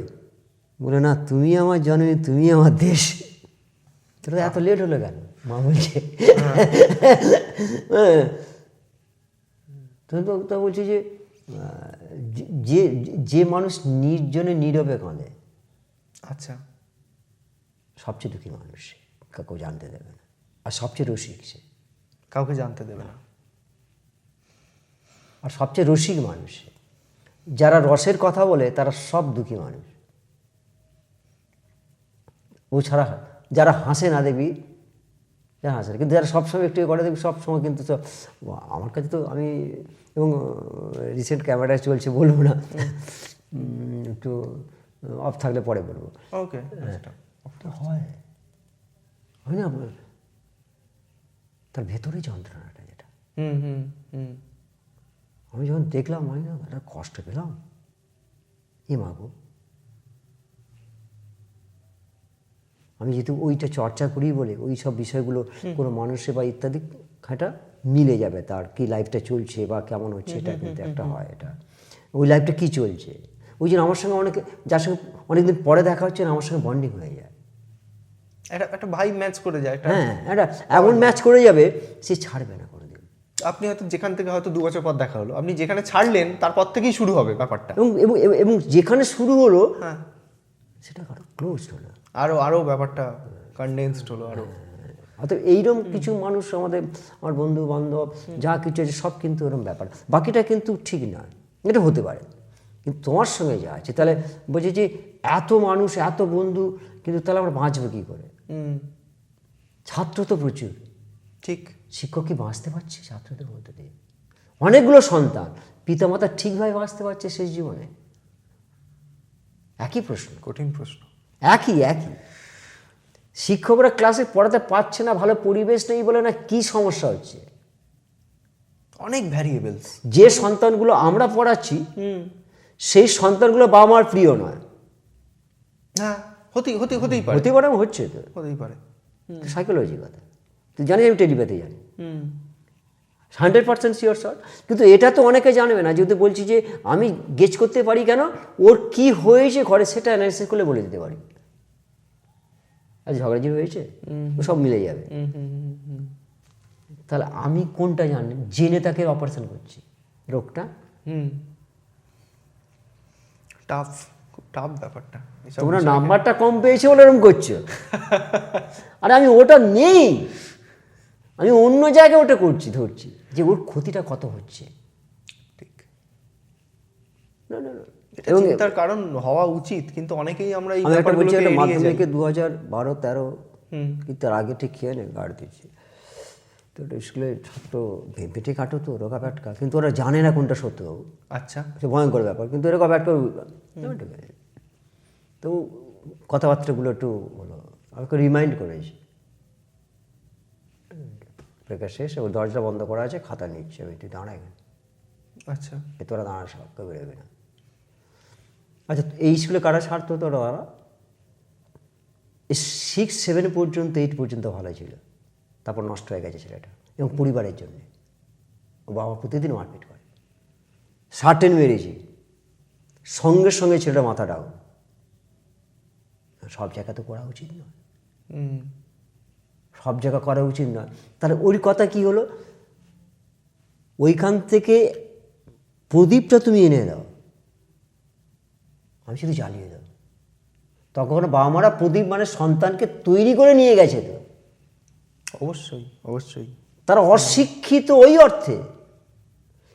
বলে, না তুমি আমার জননী, তুমি আমার দেশ। তোরা এত লেট হলো কেন? মা বলছে, তো বলছে যে যে মানুষ নির্জনে নীরবে কাঁদে, আচ্ছা, সবচেয়ে দুঃখী মানুষ, কাউকে জানতে দেবে না, আর সবচেয়ে রসিক সে, কাউকে জানতে দেবে না, আর সবচেয়ে রসিক মানুষ। যারা রসের কথা বলে তারা সব দুঃখী মানুষ। ও ছাড়া যারা হাসে না দেখবি, যারা হাসে না, কিন্তু যারা সবসময় একটু করে দেখবি সবসময় কিন্তু আমার কাছে তো আমি, এবং রিসেন্ট ক্যামেরায় চলছে বলবো না, একটু অফ থাকলে পরে বলবো। ওকে। হয় হয় না, তার ভেতরে যন্ত্রণাটা যেটা আমি যখন দেখলাম, হয় না, একটা কষ্ট পেলাম, এ মাগো। আমি যেহেতু ওইটা চর্চা করি বলে ওই সব বিষয়গুলো কোনো মানুষে বা ইত্যাদি খাটা মিলে যাবে, তার কি লাইফটা চলছে বা কেমন হচ্ছে, এটা কিন্তু একটা হয়, এটা ওই লাইফটা কী চলছে, ওই জন্য আমার সঙ্গে অনেকে, যার সঙ্গে অনেকদিন পরে দেখা হচ্ছে না, আমার সঙ্গে বন্ডিং হয়ে যায়, একটা ভাই ম্যাচ করে যায়। হ্যাঁ, একটা এমন ম্যাচ করে যাবে, সে ছাড়বে না কোনোদিন। আপনি হয়তো যেখান থেকে হয়তো 2 বছর পর দেখা হলো, আপনি যেখানে ছাড়লেন তারপর থেকেই শুরু হবে ব্যাপারটা, এবং এবং এবং যেখানে শুরু হলো হ্যাঁ, সেটা আরো ক্লোজ হলো, আরো ব্যাপারটা কনডেন্সড হলো আরো। অর্থাৎ এইরকম কিছু মানুষ আমার বন্ধু বান্ধব যা কিছু আছে সব কিন্তু এরকম ব্যাপার, বাকিটা কিন্তু ঠিক নয়, এটা হতে পারে, কিন্তু তোমার সঙ্গে যা আছে, তাহলে বলছি যে এত মানুষ এত বন্ধু, কিন্তু তাহলে আমরা বাঁচবো কী করে? ছাত্র তো প্রচুর, ঠিক। শিক্ষক কি বাঁচতে পারছে ছাত্রদের মধ্যে দিয়ে? অনেকগুলো সন্তান, পিতামাতা ঠিকভাবে বাঁচতে পারছে শেষ জীবনে? একই প্রশ্ন, কঠিন প্রশ্ন। একই শিক্ষকরা ক্লাসে পড়াতে পারছে না, ভালো পরিবেশ নেই বলে না, কি সমস্যা হচ্ছে? অনেক ভ্যারিয়েবলস। যে সন্তানগুলো আমরা পড়াচ্ছি সেই সন্তানগুলো বাবা মার প্রিয় নয়। হ্যাঁ, হতেই পারে, হতে পারে, হচ্ছে তো, হতেই পারে। সাইকোলজি কথা তুই জানিস, আমি টেলিপ্যাথি জানি, 100% শিওর শট। কিন্তু এটা তো অনেকে জানবে না, যেহেতু বলছি যে আমি গেজ করতে পারি কেন, ওর কি হয়েছে ঘরে সেটা অ্যানালাইসিস করে বলে দিতে পারি। আজ ঝগড়াঝি হয়েছে, সব মিলে যাবে। তাহলে আমি কোনটা জানি, জেনে তাকে অপারেশন করছি রোগটা। খুব টাফ ব্যাপারটা। তোমরা নাম্বারটা কম পেয়েছে বলে এরকম করছো, আরে আমি ওটা নেই, আমি অন্য জায়গায় ওটা ধরছি যে ওর ক্ষতিটা কত হচ্ছে। ঠিক। না না না, এবং তার কারণ হওয়া উচিত, কিন্তু অনেকেই আমরা এই ব্যাপারগুলোকে এড়িয়ে যাই। মাধ্যমিকে 2012-13 কি তার আগে ঠিক খেয়ে নে গাড় দিচ্ছি, তো ওটা স্কুলে ছাত্র ভেটে কাটো তো রোগা প্যাটকা, কিন্তু ওরা জানে না কোনটা সত্য। আচ্ছা, সে ভয়ঙ্কর ব্যাপার, কিন্তু এরকম ব্যাটকা তো কথাবার্তাগুলো একটু হলো, আমাকে রিমাইন্ড করেছি। ব্রেকার শেষ, ওর দরজা বন্ধ করা আছে, খাতা নিচ্ছে, আমি তুই দাঁড়াই না। আচ্ছা, তোরা দাঁড়া, সব কেউ বেরোবে না। আচ্ছা, এই স্কুলে কারা ছাড়তো তোরা? 6, 7 পর্যন্ত, 8 পর্যন্ত ভালো ছিল, তারপর নষ্ট হয়ে গেছে ছেলেটা, এবং পরিবারের জন্যে ও বাবা প্রতিদিন মারপিট করে, সার্টেন মেরেছি, সঙ্গে সঙ্গে ছেলেটা মাথা ডাউন। সব জায়গা তো করা উচিত নয়, সব জায়গা করা উচিত নয়। তাহলে ওই কথা কি হলো, ওইখান থেকে প্রদীপটা তুমি এনে দাও, আমি শুধু জ্বালিয়ে দাও, তখন বাবা মারা প্রদীপ মানে সন্তানকে তৈরি করে নিয়ে গেছে তো, অবশ্যই অবশ্যই। তারা অশিক্ষিত ওই অর্থে,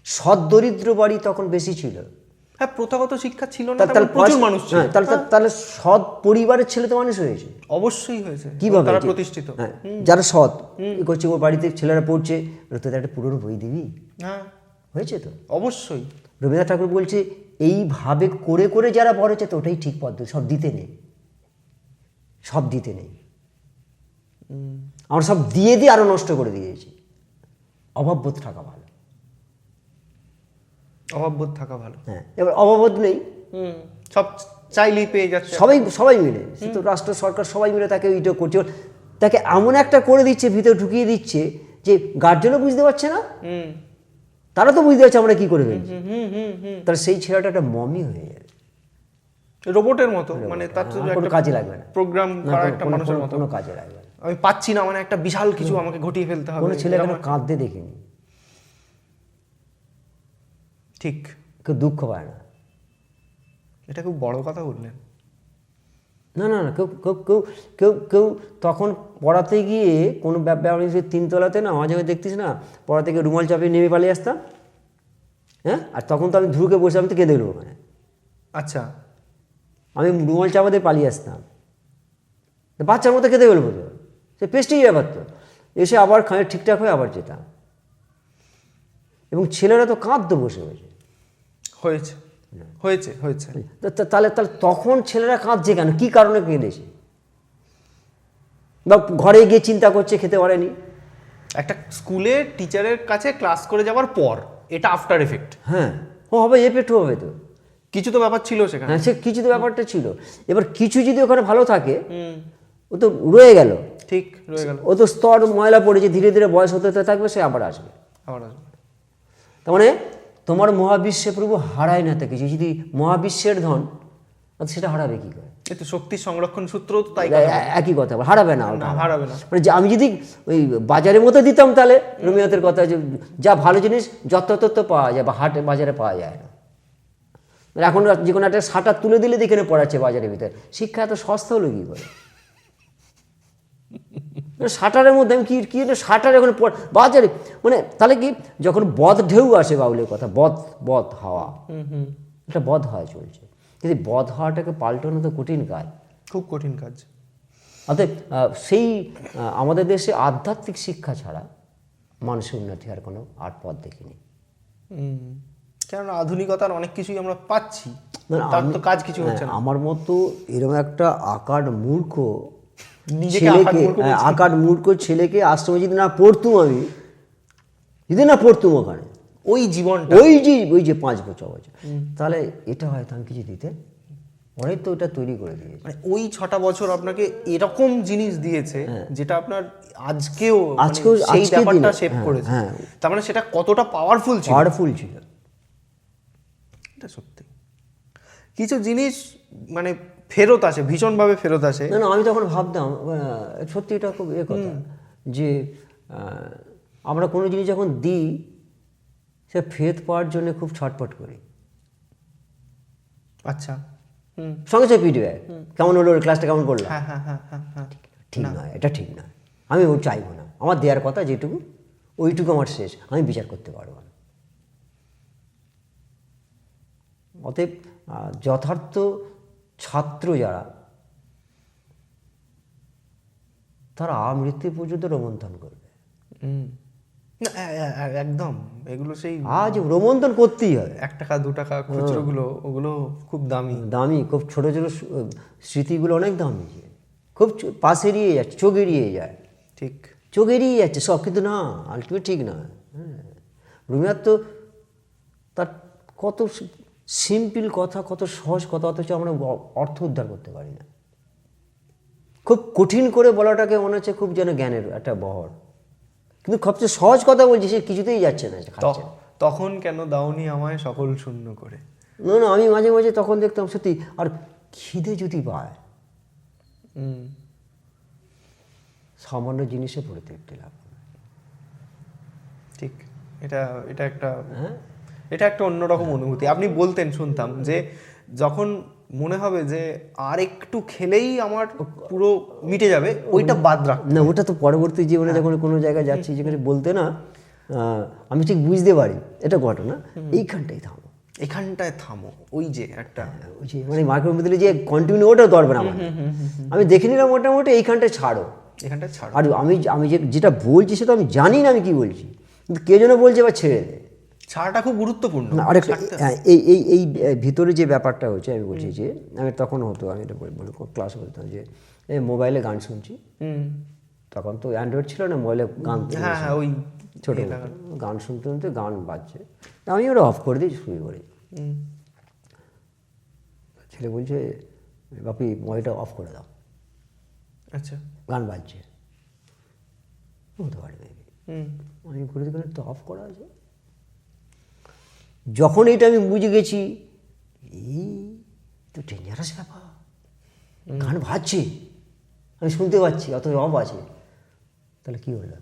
সৎ দরিদ্র বাড়ি তখন বেশি ছিল। হ্যাঁ, প্রথাগত শিক্ষা ছিল না, তাহলে তেমন প্রচুর মানুষ ছিল। হ্যাঁ, তাহলে সৎ পরিবারের ছেলে তো মানুষ হয়েছে অবশ্যই হয়েছে, কিভাবে? তারা যে- প্রতিষ্ঠিত। হ্যাঁ, যারা সৎ করছে, ওর বাড়িতে ছেলেরা পড়ছে, তোদের একটা পুরনো বই দিবি, হ্যাঁ, হয়েছে তো। অবশ্যই। রবীন্দ্রনাথ ঠাকুর বলছে এইভাবে করে করে যারা বড় হচ্ছে তো ওটাই ঠিক পদ্ধতি, সব দিতে নেই, সব দিতে নেই। আমরা সব দিয়ে দিয়ে আরো নষ্ট করে দিয়েছি। অভাববোধ থাকা ভালো। অভাববোধ থাকা ভালো। হ্যাঁ, এবার অভাববোধ নেই, সব চাইলেই পেয়ে যাচ্ছে। সবাই মিলে, সে তো রাষ্ট্র সরকার সবাই মিলে তাকে ওইটা করছে, তাকে এমন একটা করে দিচ্ছে, ভিতরে ঢুকিয়ে দিচ্ছে যে গার্জেনও বুঝতে পারছে না, তারা তো বুঝতে পারছে আমরা কি করে ফেলছি। তাহলে সেই ছেলেটা একটা মমি হয়ে যাবে, রোবটের মতো, মানে তার তো আর কোনো একটা কাজে লাগবে না, প্রোগ্রাম না, করা একটা মানুষের মতো। কোনো কাজে লাগবে না। আমি পাচ্ছি না, মানে একটা বিশাল কিছু আমাকে ঘটিয়ে ফেলতে হবে। কোনো ছেলে এখনো কাঁদতে দেখিনি, ঠিক, কেউ দুঃখ পায় না। এটা খুব বড় কথা বললেন। না না না, কেউ কেউ কেউ কেউ কেউ তখন পড়াতে গিয়ে কোনো তিনতলাতে না মাঝে মাঝে দেখতিস না, পড়াতে গিয়ে রুমাল চাপিয়ে নেমে পালিয়ে আসতাম। হ্যাঁ, আর তখন তো আমি ধ্রুকে বসে আমি তো কেঁদে দেবো ওখানে, আচ্ছা, আমি রুমাল চাপাতে পালিয়ে আসতাম, বাচ্চার মতো কেঁদে ফেলবো তো, সে পেস্টেই ব্যাপার তো। এসে আবার খানে ঠিকঠাক হয়ে আবার যেতাম, এবং ছেলেরা তো কাঁদতো বসে বসে। হয়েছে হয়েছে হয়েছে। তাহলে তাহলে তখন ছেলেরা কাঁদছে কেন, কী কারণে কেঁদেছে? বা ঘরে গিয়ে চিন্তা করছে খেতে পারেনি। একটা স্কুলে টিচারের কাছে ক্লাস করে যাওয়ার পর এটা আফটার এফেক্ট। হ্যাঁ, ও হবে, এফেক্ট হবে তো, কিছু তো ব্যাপার ছিল সেখানে। হ্যাঁ, সে কিছু তো ব্যাপারটা ছিল। এবার কিছু যদি ওখানে ভালো থাকে, ও তো রয়ে গেল, ঠিক রয়ে গেল, ও তো স্তর ময়লা পড়েছে, ধীরে ধীরে বয়স হতে হতে থাকবে, সে আবার আসবে। আবার আসবে। তার মানে তোমার মহাবিশ্বে প্রভু হারায় না, তাকে যদি মহাবিশ্বের ধন, সেটা হারাবে কি করে? এই তো শক্তির সংরক্ষণ সূত্র তো তাই একই কথা, হারাবে না ওটা, হারাবে না। মানে যে আমি যদি ওই বাজারের মতো দিতাম, তাহলে রবীন্দ্রনাথের কথা যে যা ভালো জিনিস যত্রতত্র পাওয়া যায়, বা হাটে বাজারে পাওয়া যায় না। এখন যে কোনো একটা শাটা তুলে দিলে দেখে পড়াচ্ছে বাজারের ভিতরে, শিক্ষা এত সস্তা হলো কি করে? শাটারের মধ্যে আমি কি শাটার এখন বাজারে, মানে তাহলে কি যখন বদ ঢেউ আসে, বাউলের কথা, বদ হাওয়া, এটা বদ হাওয়া চলছে, কিন্তু বদ হাওয়াটাকে পাল্টানো তো কঠিন কাজ, খুব কঠিন কাজ। অতএব সেই আমাদের দেশে আধ্যাত্মিক শিক্ষা ছাড়া মানুষের উন্নতি আর কোনো আর পথ দেখিনি। কেননা আধুনিকতার অনেক কিছুই আমরা পাচ্ছি, মানে তার তো কাজ কিছু হচ্ছে না। আমার মতো এরকম একটা আকার মূর্খ নিজেকে আকার মূর্খ ছেলেকে আশ্রমে যদি না পড়তুম, আমি যদি না পড়তুম ওখানে, ওই জীবনটা, ওই যে 5 বছর, তাহলে এটা হয়তো আমি কিছু দিতে, অনেক তো ওটা তৈরি করে দিয়েছে। মানে ওই 6টা বছর আপনাকে এরকম জিনিস দিয়েছে যেটা আপনার আজকেও সেই ব্যাপারটা শেপ করেছে। তার মানে সেটা কতটা পাওয়ারফুল ছিল, ছিল। এটা সত্যি। কিছু জিনিস মানে ফেরত আসে, ভীষণভাবে ফেরত আসে। না, আমি তখন ভাবতাম, সত্যি এটা খুব কথা, যে আমরা কোনো জিনিস যখন দিই, সে ফেরত পাওয়ার জন্য খুব ছটপট করি। আচ্ছা, সঙ্গে সঙ্গে ফিডব্যাক, কেমন হলো, ক্লাসটা কেমন করলাম, হ্যাঁ হ্যাঁ হ্যাঁ হ্যাঁ হ্যাঁ, ঠিক নয়, এটা ঠিক নয়, আমি ও চাইবো না, আমার দেওয়ার কথা যেটুকু ওইটুকু আমার শেষ, আমি বিচার করতে পারবো না। অতএব যথার্থ ছাত্র যারা, তারা মৃত্যু পর্যন্ত রোমন্থন করবে। একদম, এগুলো সেই আজ রোমন্থন করতেই হবে। 1 টাকা 2 টাকা খুচরোগুলো, ওগুলো খুব দামি, খুব ছোট ছোট স্মৃতিগুলো অনেক দামি, খুব পাশ এড়িয়ে যাচ্ছে, চোখ এড়িয়ে যায়, ঠিক চোখ এড়িয়ে যাচ্ছে সব, কিন্তু না, আলটিমেট ঠিক না। রবীন্দ্রনাথ তো তার কত সিম্পল কথা, কত সহজ কথা, অথচ আমরা অর্থ উদ্ধার করতে পারি না। খুব কঠিন করে বলাটাকে মনে হচ্ছে খুব যেন জ্ঞানের একটা বহর, কিন্তু সবচেয়ে সহজ কথা বলছি, সে কিছুতেই যাচ্ছে না, খাচ্ছে না। তখন কেন দাওনি আমায় সকল শূন্য করে। না, আমি মাঝে মাঝে তখন দেখতাম সত্যি, আর খিদে যদি পায়, সামান্য জিনিসে পড়ে তৃপ্তি লাভ করে। ঠিক, এটা একটা অন্যরকম অনুভূতি। আপনি বলতেন, শুনতাম যে যখন মনে হবে যে আর একটু খেলেই আমার পুরো মিটে যাবে, ওইটা বাদ রাখ। না, ওটা তো পরবর্তী জীবনে যখন কোনো জায়গায় যাচ্ছি, যেখানে বলতে না আমি ঠিক বুঝতে পারি এটা ঘটনা, এইখানটাই থামো, এখানটায় থামো, ওই যে একটা ওই যে মানে মার্কের মধ্যে যে কন্টিনিউ, ওটা দরকার আমার। আমি দেখে নিলাম মোটামুটি এইখানটায় ছাড়ো, এখানটায় ছাড়ো। আর আমি যেটা বলছি সেটা আমি জানি না আমি কি বলছি, কিন্তু কে যেন বলছে বা ছেড়ে দে। ছাড়াটা খুব গুরুত্বপূর্ণ। আরেকটা এই ভিতরে যে ব্যাপারটা হচ্ছে, আমি বলছি যে আমি তখন হতো, আমি এটা বলি ক্লাস বলতাম যে এই মোবাইলে গান শুনছি, তখন তো অ্যান্ড্রয়েড ছিল না, মোবাইলে গান, হ্যাঁ হ্যাঁ, ওই ছোটো গান শুনতে শুনতে গান বাজছে, আমি ওটা অফ করে দিই, শুরু করি। ছেলে বলছে বাপি মোবাইলটা অফ করে দাও, আচ্ছা, গান বাজছে, হতে পারে আমি করে দিই, তো অফ করা আছে। যখন এটা আমি বুঝে গেছি এই তো ডেঞ্জারাস ব্যাপার, গান বাজছে আমি শুনতে পাচ্ছি, অত অফ আছে, তাহলে কী হলো,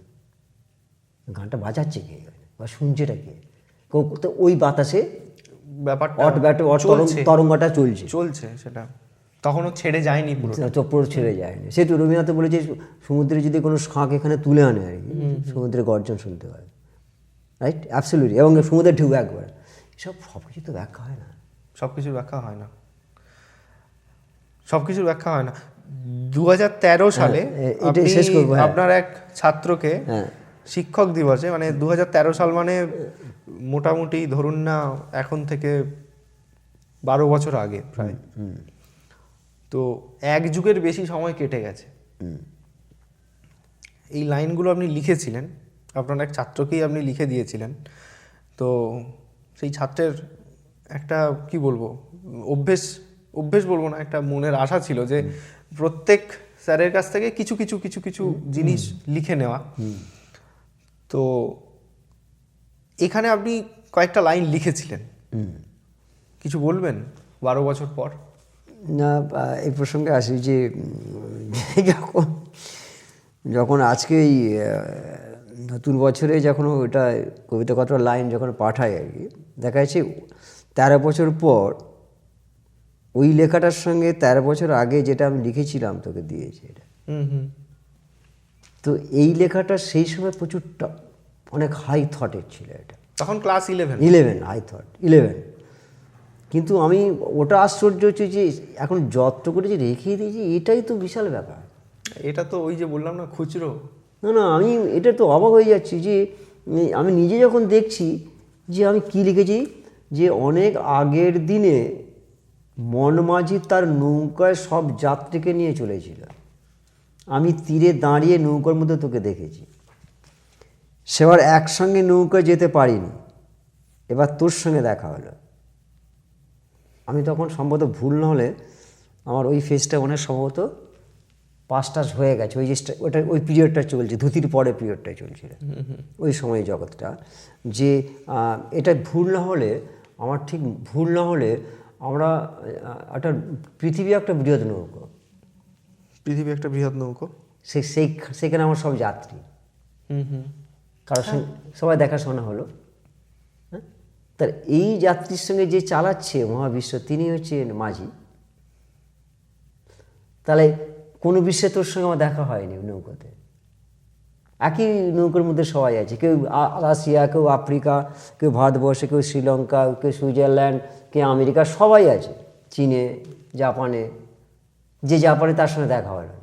গানটা বাজাচ্ছে কে বা শুনছেটা কে? তো ওই বাতাসে ব্যাপারটা তরঙ্গটা চলছে, সেটা তখনও ছেড়ে যায়নি, পুরো পুরো ছেড়ে যায়নি। সে তো রবীন্দ্রনাথ বলেছে সমুদ্রে যদি কোনো শাঁখ এখানে তুলে আনে আর কি, সমুদ্রের গর্জন শুনতে হয়, রাইট, অ্যাবসলিউটলি, এবং সমুদ্রে ঢুকবে একবার, এসব সব কিছু তো ব্যাখ্যা হয় না, সব কিছুর ব্যাখ্যা হয় না, সব কিছুর ব্যাখ্যা হয় না। 2013 সালে এটাই শেষ করবো। আপনার এক ছাত্রকে শিক্ষক দিবসে, মানে 2013 সাল মানে মোটামুটি ধরুন না এখন থেকে 12 বছর আগে প্রায়, তো এক যুগের বেশি সময় কেটে গেছে। এই লাইনগুলো আপনি লিখেছিলেন, আপনার এক ছাত্রকেই আপনি লিখে দিয়েছিলেন। তো সেই ছাত্রের একটা কি বলবো অভ্যেস বলবো না, একটা মনের আশা ছিল যে প্রত্যেক স্যারের কাছ থেকে কিছু কিছু কিছু কিছু জিনিস লিখে নেওয়া। তো এখানে আপনি কয়েকটা লাইন লিখেছিলেন, কিছু বলবেন 12 বছর পর? না, এই প্রসঙ্গে আসি যে যখন আজকে এই নতুন বছরে যখন ওটা কবিতা কত লাইন যখন পাঠায় আর কি, দেখা যাচ্ছে 13 বছর পর ওই লেখাটার সঙ্গে 13 বছর আগে যেটা আমি লিখেছিলাম তোকে দিয়েছি এটা। তো এই লেখাটা সেই সময় প্রচুর অনেক হাই থটের ছিল, এটা তখন ক্লাস 11 হাই থট 11, কিন্তু আমি ওটা আশ্চর্য হচ্ছে যে এখন যত করে যে রেখে দিয়েছি, এটাই তো বিশাল ব্যাপার। এটা তো ওই যে বললাম না, খুচরো। না, আমি এটা তো অবাক হয়ে যাচ্ছি যে আমি নিজে যখন দেখছি যে আমি কি লিখেছি, যে অনেক আগের দিনে মনমাঝি তার নৌকায় সব যাত্রীকে নিয়ে চলেছিল, আমি তীরে দাঁড়িয়ে নৌকার মধ্যে তোকে দেখেছি, সেবার একসঙ্গে নৌকায় যেতে পারিনি, এবার তোর সঙ্গে দেখা হলো। আমি তখন সম্ভবত ভুল না হলে আমার ওই ফেজটা অনেক সম্ভবত 5 হয়ে গেছে, ওই যে ওটা ওই পিরিয়ডটা চলছে, ধুতির পরে পিরিয়ডটাই চলছিল ওই সময় জগৎটা, যে এটা ভুল না হলে আমার ঠিক ভুল না হলে আমরা একটা পৃথিবী একটা বৃহৎ নৌকো, সেখানে আমার সব যাত্রী, কারোর সঙ্গে সবাই দেখাশোনা হলো, হ্যাঁ, তার এই যাত্রীর সঙ্গে যে চালাচ্ছে মহাবিশ্ব, তিনি হচ্ছেন মাঝি। তাহলে কোনো বিশ্বে তোর সঙ্গে আমার দেখা হয়নি নৌকোতে, একই নৌকোর মধ্যে সবাই আছে, কেউ রাশিয়া, কেউ আফ্রিকা, কেউ ভারতবর্ষে, কেউ শ্রীলঙ্কা, কেউ সুইজারল্যান্ড, কেউ আমেরিকা, সবাই আছে, চীনে, জাপানে, যে জাপানে তার সঙ্গে দেখা হলো,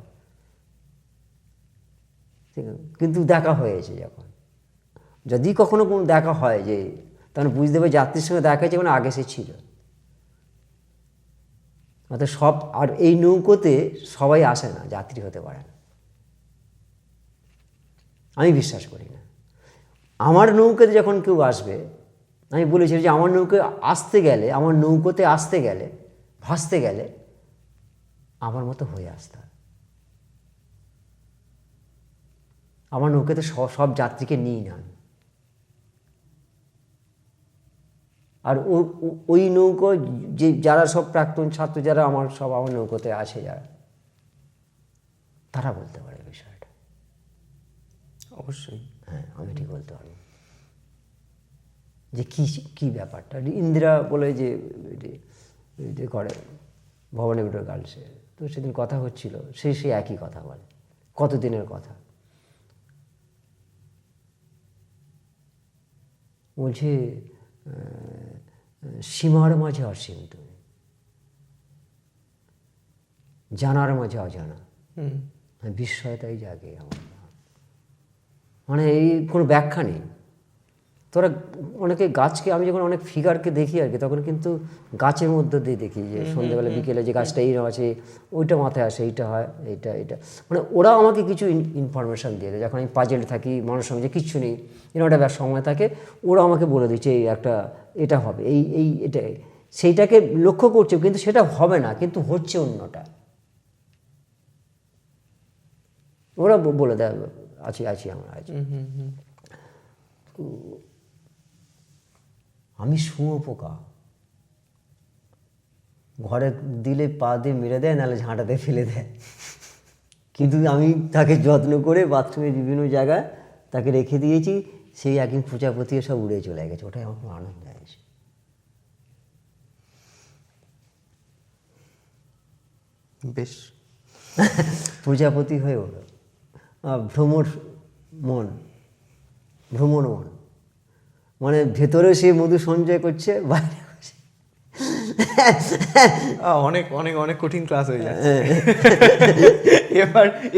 ঠিক আছে, কিন্তু দেখা হয়েছে যখন, যদি কখনো কোনো দেখা হয় যে তখন বুঝতে হবে যাত্রীর সঙ্গে দেখা হয়েছে, মানে আগে সে ছিল। অর্থাৎ সব, আর এই নৌকোতে সবাই আসে না, যাত্রী হতে পারে না, আমি বিশ্বাস করি না। আমার নৌকাতে যখন কেউ আসবে, আমি বলেছি যে আমার নৌকায় আসতে গেলে, আমার নৌকোতে আসতে গেলে, ভাসতে গেলে আমার মতো হয়ে আসতে হয়। আমার নৌকাতে সব যাত্রীকে নিই না আমি, আর ওই নৌকো যে যারা সব প্রাক্তন ছাত্র যারা আমার নৌকোতে আছে, যারা, তারা বলতে পারে বিষয়টা। অবশ্যই, হ্যাঁ, আমি ঠিক বলতে পারবো যে কি ব্যাপারটা। ইন্দিরা বলে যে করে ভবানী ভিক্টোরিয়া গার্লসে। তো সেদিন কথা হচ্ছিল, সেই একই কথা বলে, কতদিনের কথা বলছে, সীমার মাঝে অসীম তুমি, জানার মাঝে অজানা, বিস্ময়তাই জাগে আমার। মানে এই কোনো ব্যাখ্যা নেই। তোরা অনেকে গাছকে, আমি যখন অনেক ফিগারকে দেখি আর কি, তখন কিন্তু গাছের মধ্যে দিয়ে দেখি যে সন্ধ্যেবেলা বিকেলে যে গাছটা এই আছে, ওইটা মাথায় আসে, এইটা হয়, এইটা মানে ওরা আমাকে কিছু ইনফরমেশান দিয়ে দেয়। যখন আমি পাজেলে থাকি, মানুষের সঙ্গে যে কিচ্ছু নেই, এরকম একটা সময় থাকে, ওরা আমাকে বলে দিচ্ছে এই একটা এটা হবে, এটা সেইটাকে লক্ষ্য করছে, কিন্তু সেটা হবে না, কিন্তু হচ্ছে অন্যটা। ওরা বলে দেয় আছি আমরা আছি। আমি শুঁয়োপোকা, ঘরে দিলে পা দিয়ে মেরে দেয়, নাহলে ঝাঁটাতে ফেলে দেয়, কিন্তু আমি তাকে যত্ন করে বাথরুমের বিভিন্ন জায়গায় তাকে রেখে দিয়েছি। সেই একদিন প্রজাপতি সব উড়ে চলে গেছে, ওটাই আমার খুব আনন্দ হয়েছে। বেশ প্রজাপতি হয়ে ওঠো, ভ্রমণ মন, মানে ভেতরে সে মধু সঞ্চয় করছে, বাইরে অনেক অনেক অনেক কঠিন ক্লাস হয়ে যাচ্ছে।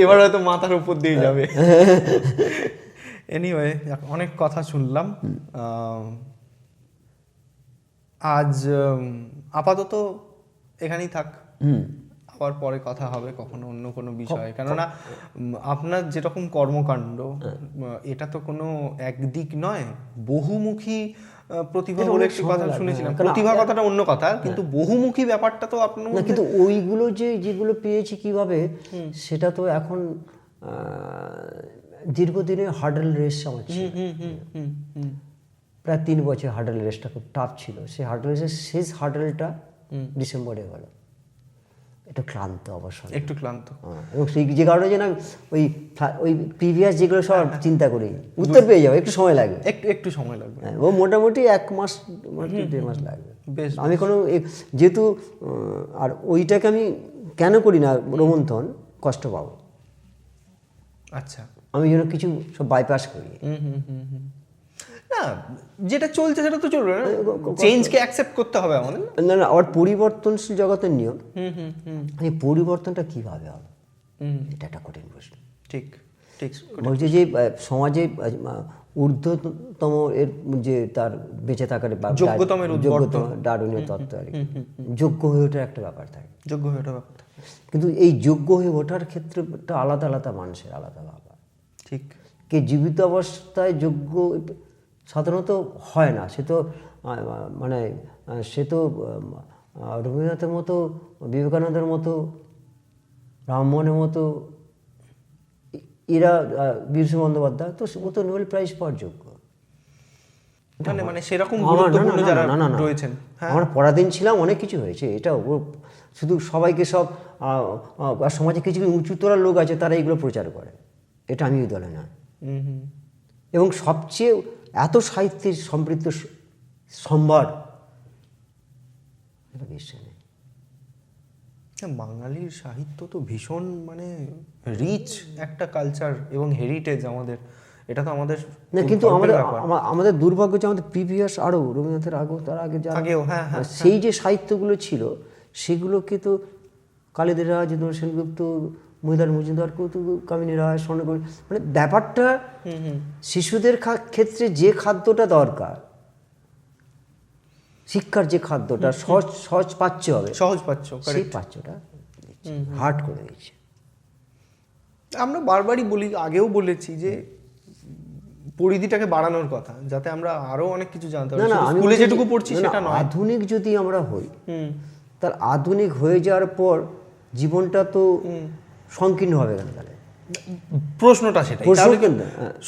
এবার হয়তো মাথার উপর দিয়ে যাবে। এনিওয়ে, অনেক কথা শুনলাম আজ। আপাতত এখানেই থাক, আবার পরে কথা হবে কখনো অন্য কোনো বিষয়ে। কেননা আপনার যেরকম কর্মকাণ্ড, এটা তো কোনো একদিক নয়, বহুমুখী প্রতিভা বলে একটি কথা শুনেছিলাম। প্রতিভা কথাটা অন্য কথা, কিন্তু বহুমুখী ব্যাপারটা তো আপনার না। কিন্তু ওইগুলো যেগুলো পেয়েছি কিভাবে, সেটা তো এখন দীর্ঘদিনের হার্ডেল রেস আমার ছিল। প্রায় 3 বছর হার্ডেল রেসটা খুব টাফ ছিল। সেই হার্ডেল রেসের শেষ হার্ডেলটা ডিসেম্বরে হলো। একটু ক্লান্ত অবশ্য, একটু ক্লান্ত, এবং সেই যে কারণে যেন ওই প্রিভিয়াস যেগুলো সব চিন্তা করি, উত্তর পেয়ে যাবো, একটু সময় লাগবে, একটু সময় লাগবে। ও মোটামুটি 1 মাস 1.5 মাস লাগবে। আমি কোনো যেহেতু আর ওইটাকে আমি কেন করি না রোমন্থন, কষ্ট পাবো। আচ্ছা, আমি যেন কিছু সব বাইপাস করি। না, যেটা চলছে সেটা তো চলবে না, চেঞ্জকে অ্যাকসেপ্ট করতে হবে আমাদের। না, আর পরিবর্তনশীল জগতের নিয়ম, এই পরিবর্তনটা কিভাবে হবে, এটা একটা কঠিন প্রশ্ন। ঠিক ঠিক বলছে যে সমাজে ঊর্ধ্বতম এর যে তার বেঁচে থাকার যোগ্যতম ডারউইনীয় তত্ত্ব আর কি, যোগ্য হয়ে ওঠার একটা ব্যাপার থাকে, যোগ্য হয়ে ওঠার ব্যাপার থাকে। কিন্তু এই যোগ্য হয়ে ওঠার ক্ষেত্রে একটা আলাদা আলাদা মানুষের আলাদা ব্যাপার। ঠিক, কে জীবিত অবস্থায় যোগ্য সাধারণত হয় না, সে তো মানে সে তো রবীন্দ্রনাথের মতো, বিবেকানন্দের মতো, রামমোহনের মতো, এরা বিভূতিভূষণ বন্দ্যোপাধ্যায়, তো ও তো নোবেল প্রাইজ পাওয়ার যোগ্য। মানে সেরকম গুরুত্বপূর্ণ যারা রয়েছেন। আমরা পরাধীন ছিলাম, অনেক কিছু হয়েছে, এটা ও শুধু সবাইকে সব সমাজে কিছু উঁচুতরা লোক আছে, তারা এগুলো প্রচার করে, এটা আমি ওই দলে না। এবং সবচেয়ে এত সাহিত্যের সমৃদ্ধ সম্ভার এটা বিশ্বে নেই। বাঙালির সাহিত্য তো ভীষণ মানে রিচ একটা কালচার এবং হেরিটেজ আমাদের, এটা তো আমাদের না। কিন্তু আমাদের দুর্ভাগ্য যে আমাদের প্রিভিয়াস আরও রবীন্দ্রনাথের আগেও, তার আগে আগেও সেই যে সাহিত্যগুলো ছিল, সেগুলোকে তো কালিদাস রায়, যদুনাথ সেনগুপ্ত, মহিদার মজুমদার, কামিনী রায়, স্বর্ণকমল, মানে ব্যাপারটা শিশুদের ক্ষেত্রে যে খাদ্যটা দরকার, শিক্ষার যে খাদ্যটা সহজ পাচ্য হবে, সহজ পাচ্য, সেই পাচ্যটা হার্ড করে দিয়েছে। আমরা বারবারই বলি, আগেও বলেছি যে পরিধিটাকে বাড়ানোর কথা, যাতে আমরা আরো অনেক কিছু জানতে পারি। স্কুলে যেটুকু পড়ছি সেটা নয়। আধুনিক যদি আমরা হই, তার আধুনিক হয়ে যাওয়ার পর জীবনটা তো সংকীর্ণ হবে কেন? তাহলে প্রশ্নটা সেটাই,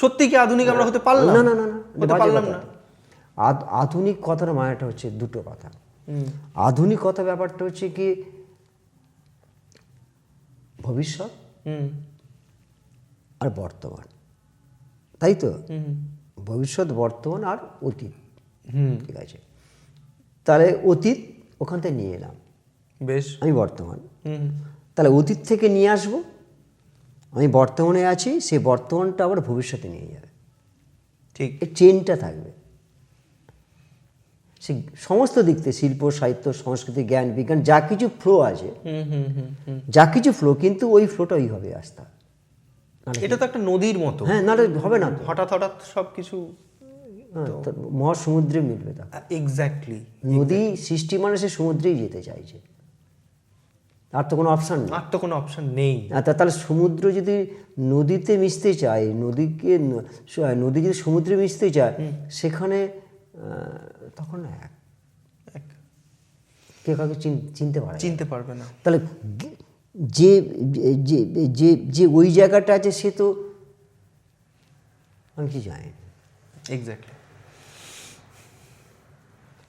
সত্যি কি আধুনিক আমরা হতে পারলাম? না, হতে পারলাম না। আধুনিক কথার মানেটা হচ্ছে দুটো কথা। আধুনিক কথা ব্যাপারটা হচ্ছে কি ভবিষ্যৎ আর বর্তমান, তাই তো? ভবিষ্যৎ, বর্তমান আর অতীত, ঠিক আছে। তাহলে অতীত ওখান থেকে নিয়ে এলাম, বেশ। আমি বর্তমান। হুম। তাহলে অতীত থেকে নিয়ে আসবো, আমি বর্তমানে আছি, সেই বর্তমানটা আবার ভবিষ্যতে নিয়ে যাবে, ঠিক। এই চেনটা থাকবে। সে সমস্ত দিক থেকে শিল্প, সাহিত্য, সংস্কৃতি, জ্ঞান, বিজ্ঞান যা কিছু ফ্লো আছে, যা কিছু ফ্লো, কিন্তু ওই ফ্লোটা ওইভাবে আসতে হবে। এটা তো একটা নদীর মতো। হ্যাঁ, নাহলে হবে না তো। হঠাৎ হঠাৎ সব কিছু। হ্যাঁ, তো মহাসমুদ্রে মিলবে তা। এক্স্যাক্টলি। নদী সৃষ্টি মানে সে সমুদ্রেই যেতে চাইছে, আর তো কোনো অপশান নেই। আর তো কোনো অপশন নেই। তাহলে সমুদ্র যদি নদীতে মিশতে চায়, নদী যদি সমুদ্রে মিশতে চায়, সেখানে তখন কে কাউকে চিনতে পারে, চিনতে পারবে না। তাহলে যে যে যে যে ওই জায়গাটা আছে সে তো আমি কি জানি। এক্স্যাক্টলি।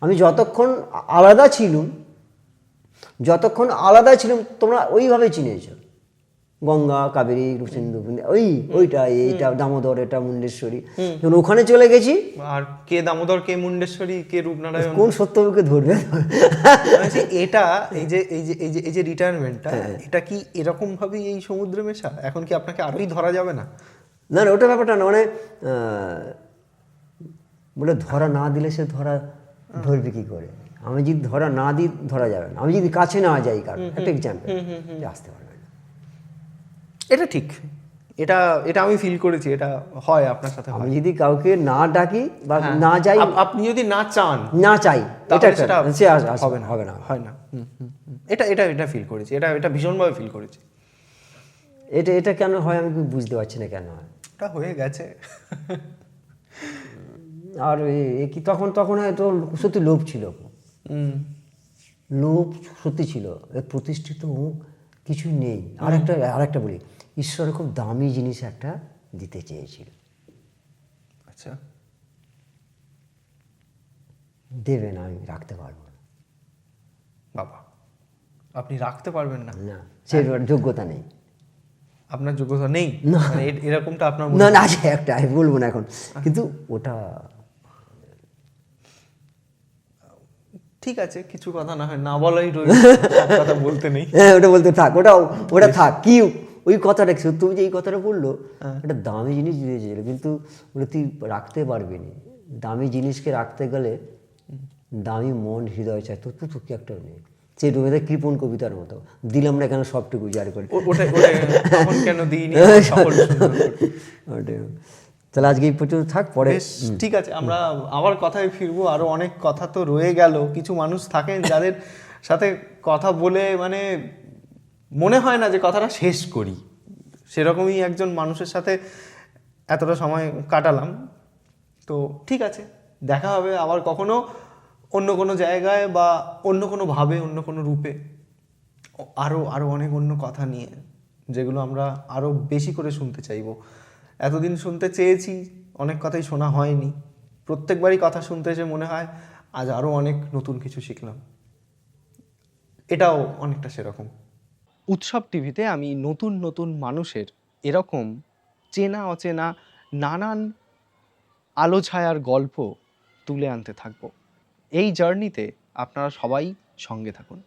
আমি যতক্ষণ আলাদা ছিলাম তোমরা ওইভাবে চিনেছ, গঙ্গা, কাবেরী, সিন্ধু, ওইটা এইটা দামোদর, এটা মুন্ডেশ্বরী। যখন ওখানে চলে গেছি, আর কে দামোদর, কে মুন্ডেশ্বরী, কে রূপনারায়ণ, কোন সত্যকে ধরবে? এটা এই যে রিটায়ারমেন্টটা, এটা কি এরকম ভাবেই এই সমুদ্রে মেশা? এখন কি আপনাকে আরোই ধরা যাবে না? না না, ওটা ব্যাপারটা না, মানে বলে ধরা না দিলে সে ধরবে কি করে? আমি যদি ধরা না দিই, ধরা যাবে না। আমি যদি কাছে না যাই, কারণ একটা এক্সাম্পল, আসতে পারবে না। এটা ঠিক। এটা আমি ফিল করেছি, এটা হয় আপনার সাথে। আমি যদি কাউকে না ডাকি বা না যাই, আপনি যদি না চান, না চাই, তাহলে সেটা হবে না, হবে না, হয় না। এটা ফিল করেছি, এটা ভীষণভাবে ফিল করেছি। এটা কেন হয় আমি বুঝতে পারছি না কেন হয়। এটা হয়ে গেছে। আর কি তখন হয়তো সত্যি লোভ ছিল, লোভ সত্যি ছিল, প্রতিষ্ঠিত কিছু নেই। আরেকটা বলি, ঈশ্বর খুব দামি জিনিস একটা দিতে চেয়েছিল, আচ্ছা, দেবে না, আমি রাখতে পারবো না। বাবা, আপনি রাখতে পারবেন না? না, সে যোগ্যতা নেই, আপনার যোগ্যতা নেই, না। মানে এরকমটা আপনার না না, আছে একটা, আমি বলবো না এখন, কিন্তু ওটা ঠিক আছে, কিছু কথা না হয় না বলাই রইল, কথা বলতে নেই। হ্যাঁ, ওটা বলতে থাক, ওটা থাক। কি ওই কথাটা তুমি যে এই কথাটা বললো, একটা দামি জিনিস দিয়েছিল, কিন্তু ওটা তুই রাখতে পারবি না। দামি জিনিসকে রাখতে গেলে দামি মন, হৃদয় চাই, তো কি একটা নেই। সেই রবীন্দ্র কৃপণ কবিতার মতো, দিলাম না কেন সবটুকু জারি করে, তখন কেন দিইনি সকল সুন্দর করে। ওটাই। তাহলে আজকে এই পর্যন্ত থাক, পরে ঠিক আছে, আমরা আবার কথায় ফিরবো। আরো অনেক কথা তো রয়ে গেল। কিছু মানুষ থাকেন যাদের সাথে কথা বলে মানে মনে হয় না যে কথাটা শেষ করি। সেরকমই একজন মানুষের সাথে এতটা সময় কাটালাম। তো ঠিক আছে, দেখা হবে আবার কখনো, অন্য কোনো জায়গায় বা অন্য কোনো ভাবে, অন্য কোনো রূপে, আরো অনেক অন্য কথা নিয়ে, যেগুলো আমরা আরো বেশি করে শুনতে চাইবো। এতদিন শুনতে চেয়েছি, অনেক কথাই শোনা হয়নি। প্রত্যেকবারই কথা শুনতে এসে মনে হয় আজ আরো অনেক নতুন কিছু শিখলাম। এটাও অনেকটা সেরকম। উৎসব টিভিতে আমি নতুন নতুন মানুষের এরকম চেনা অচেনা নানান আলো ছায়ার গল্প তুলে আনতে থাকবো। এই জার্নিতে আপনারা সবাই সঙ্গে থাকুন।